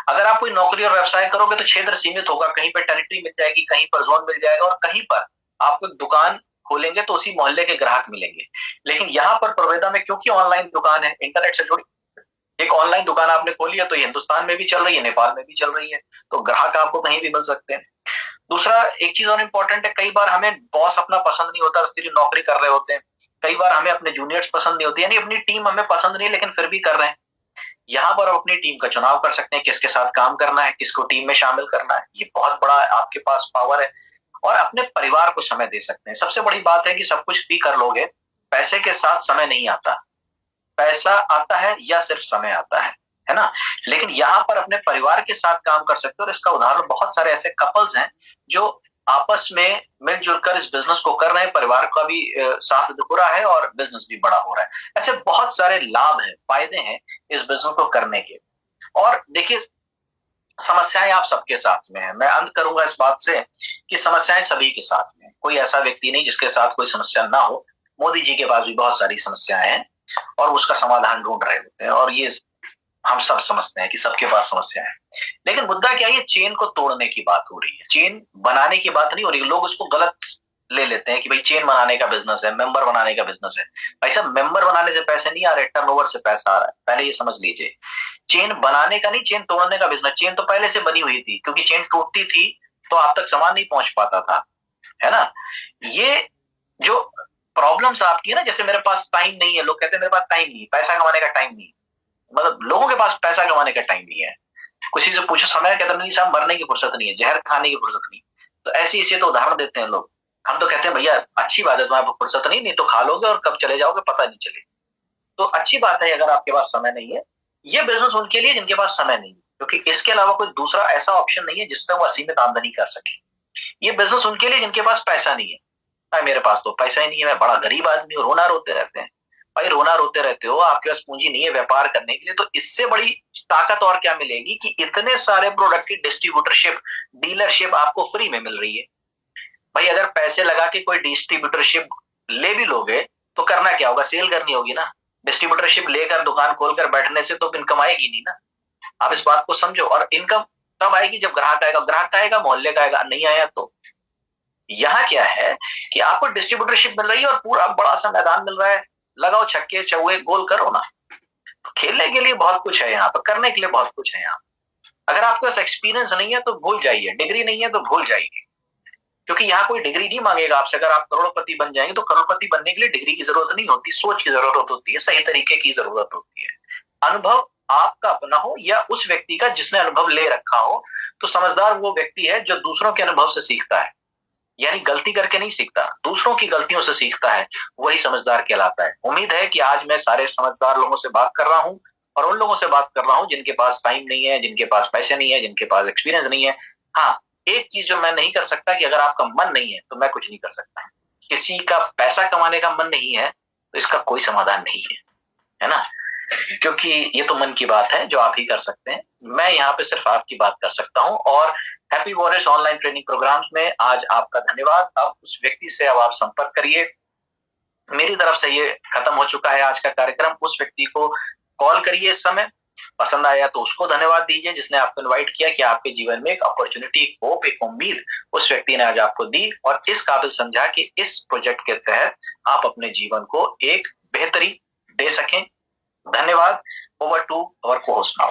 अगर आप कोई नौकरी और व्यवसाय करोगे तो क्षेत्र सीमित होगा, कहीं पर टेरिटरी मिल जाएगी, कहीं पर जोन मिल जाएगा, और कहीं पर आपको दुकान खोलेंगे तो उसी मोहल्ले के ग्राहक मिलेंगे। लेकिन यहाँ पर प्रोविदा में क्योंकि ऑनलाइन दुकान है, इंटरनेट से जुड़ी एक ऑनलाइन दुकान आपने खोली है, तो हिंदुस्तान में भी चल रही है, नेपाल में भी चल रही है, तो ग्राहक आपको कहीं भी मिल सकते हैं। दूसरा, एक चीज और इंपॉर्टेंट है, कई बार हमें बॉस अपना पसंद नहीं होता, फिर नौकरी कर रहे होते हैं। कई बार हमें अपने जूनियर्स पसंद नहीं होती, यानी अपनी टीम हमें पसंद नहीं, लेकिन फिर भी कर रहे हैं। यहाँ पर आप अपनी टीम का चुनाव कर सकते हैं, किसके साथ काम करना है, किसको टीम में शामिल करना है। ये बहुत बड़ा आपके पास पावर है। और अपने परिवार को समय दे सकते हैं। सबसे बड़ी बात है कि सब कुछ भी कर लोगे, पैसे के साथ समय नहीं आता। पैसा आता है या सिर्फ समय आता है ना। लेकिन यहाँ पर अपने परिवार के साथ काम कर सकते हो, और इसका उदाहरण बहुत सारे ऐसे कपल्स हैं जो आपस में मिलजुल कर इस बिजनेस को कर रहे हैं। परिवार का भी साथ हो रहा है और बिजनेस भी बड़ा हो रहा है। ऐसे बहुत सारे लाभ हैं, फायदे हैं इस बिजनेस को करने के। और देखिए, समस्याएं आप सबके साथ में है। मैं अंत करूंगा इस बात से कि समस्याएं सभी के साथ में, कोई ऐसा व्यक्ति नहीं जिसके साथ कोई समस्या ना हो। मोदी जी के पास भी बहुत सारी समस्याएं हैं और उसका समाधान ढूंढ रहे होते हैं, और ये हम सब समझते हैं कि सबके पास समस्या है। लेकिन मुद्दा क्या है, ये चेन को तोड़ने की बात हो रही है, चेन बनाने की बात नहीं हो रही। लोग उसको गलत ले लेते हैं कि भाई चेन बनाने का बिजनेस है, मेंबर बनाने का बिजनेस है। भाई साहब, मेंबर बनाने से पैसे नहीं आ रहे, टर्नओवर से पैसा आ रहा है, पहले ये समझ लीजिए। चेन बनाने का नहीं, चेन तोड़ने का बिजनेस। चेन तो पहले से बनी हुई थी, क्योंकि चेन टूटती थी तो आप तक सामान नहीं पहुंच पाता था, है ना। ये जो प्रॉब्लम्स आपकी है ना, जैसे मेरे पास टाइम नहीं है, लोग कहते हैं मेरे पास टाइम नहीं, पैसा कमाने का टाइम नहीं। मतलब लोगों के पास पैसा कमाने का टाइम नहीं है। किसी से पूछो समय, कहते नहीं साहब मरने की फुर्सत नहीं है, जहर खाने की फुर्सत नहीं। तो ऐसी ऐसी तो उदाहरण देते हैं लोग। हम तो कहते हैं भैया अच्छी बात है, तुम्हारे पास फुर्सत नहीं तो खा लोगे और कब चले जाओगे पता नहीं चले। तो अच्छी बात है अगर आपके पास समय नहीं है। ये बिजनेस उनके लिए जिनके पास समय नहीं है, क्योंकि इसके अलावा कोई दूसरा ऐसा ऑप्शन नहीं है जिससे वो असीमित आमदनी कर सके। ये बिजनेस उनके लिए जिनके पास पैसा नहीं है। भाई मेरे पास तो पैसा ही नहीं है, मैं बड़ा गरीब आदमी हूँ, रोना रोते रहते हैं। भाई रोना रोते रहते हो, आपके पास पूंजी नहीं है व्यापार करने के लिए, तो इससे बड़ी ताकत और क्या मिलेगी कि इतने सारे प्रोडक्ट की डिस्ट्रीब्यूटरशिप, डीलरशिप आपको फ्री में मिल रही है। भाई अगर पैसे लगा के कोई डिस्ट्रीब्यूटरशिप ले भी लोगे तो करना क्या होगा, सेल करनी होगी ना। डिस्ट्रीब्यूटरशिप लेकर दुकान खोलकर बैठने से तो इनकम आएगी नहीं ना। आप इस बात को समझो। और इनकम तब आएगी जब ग्राहक आएगा। ग्राहक आएगा, मोहल्ले का आएगा, नहीं आया तो। यहाँ क्या है कि आपको डिस्ट्रीब्यूटरशिप मिल रही है और पूरा बड़ा सा मैदान मिल रहा है, लगाओ छक्के चौके गोल करो ना। तो खेलने के लिए बहुत कुछ है यहाँ पर, करने के लिए बहुत कुछ है यहाँ। अगर आपके पास एक्सपीरियंस नहीं है तो भूल जाइए, डिग्री नहीं है तो भूल जाइए, क्योंकि यहाँ कोई डिग्री नहीं मांगेगा आपसे। अगर आप करोड़पति बन जाएंगे तो करोड़पति बनने के लिए डिग्री की जरूरत नहीं होती, सोच की जरूरत होती है, सही तरीके की जरूरत होती है। अनुभव आपका अपना हो या उस व्यक्ति का जिसने अनुभव ले रखा हो। तो समझदार वो व्यक्ति है जो दूसरों के अनुभव से सीखता है, यानी गलती करके नहीं सीखता, दूसरों की गलतियों से सीखता है, वही समझदार कहलाता है। उम्मीद है कि आज मैं सारे समझदार लोगों से बात कर रहा हूं, और उन लोगों से बात कर रहा हूं जिनके पास टाइम नहीं है, जिनके पास पैसे नहीं है, जिनके पास एक्सपीरियंस नहीं है। हाँ, एक चीज जो मैं नहीं कर सकता कि अगर आपका मन नहीं है तो मैं कुछ नहीं कर सकता। किसी का पैसा कमाने का मन नहीं है तो इसका कोई समाधान नहीं है ना। क्योंकि ये तो मन की बात है जो आप ही कर सकते हैं। मैं यहाँ पे सिर्फ आपकी बात कर सकता हूँ। और happy warriors online training programmes में आज आपका धन्यवाद। अब उस व्यक्ति से अब आप संपर्क करिए। मेरी तरफ से ये खत्म हो चुका है आज का कार्यक्रम। उस व्यक्ति को कॉल करिए इस समय। पसंद आया तो उसको धन्यवाद दीजिए जिसने आपको इनवाइट किया, कि आपके जीवन में एक अपॉर्चुनिटी, एक होप, एक उम्मीद उस व्यक्ति ने आज आपको दी और इस काबिल समझा कि इस प्रोजेक्ट के तहत आप अपने जीवन को एक बेहतरी दे सकें। धन्यवाद। ओवर टू अवर को होस्ट नाउ।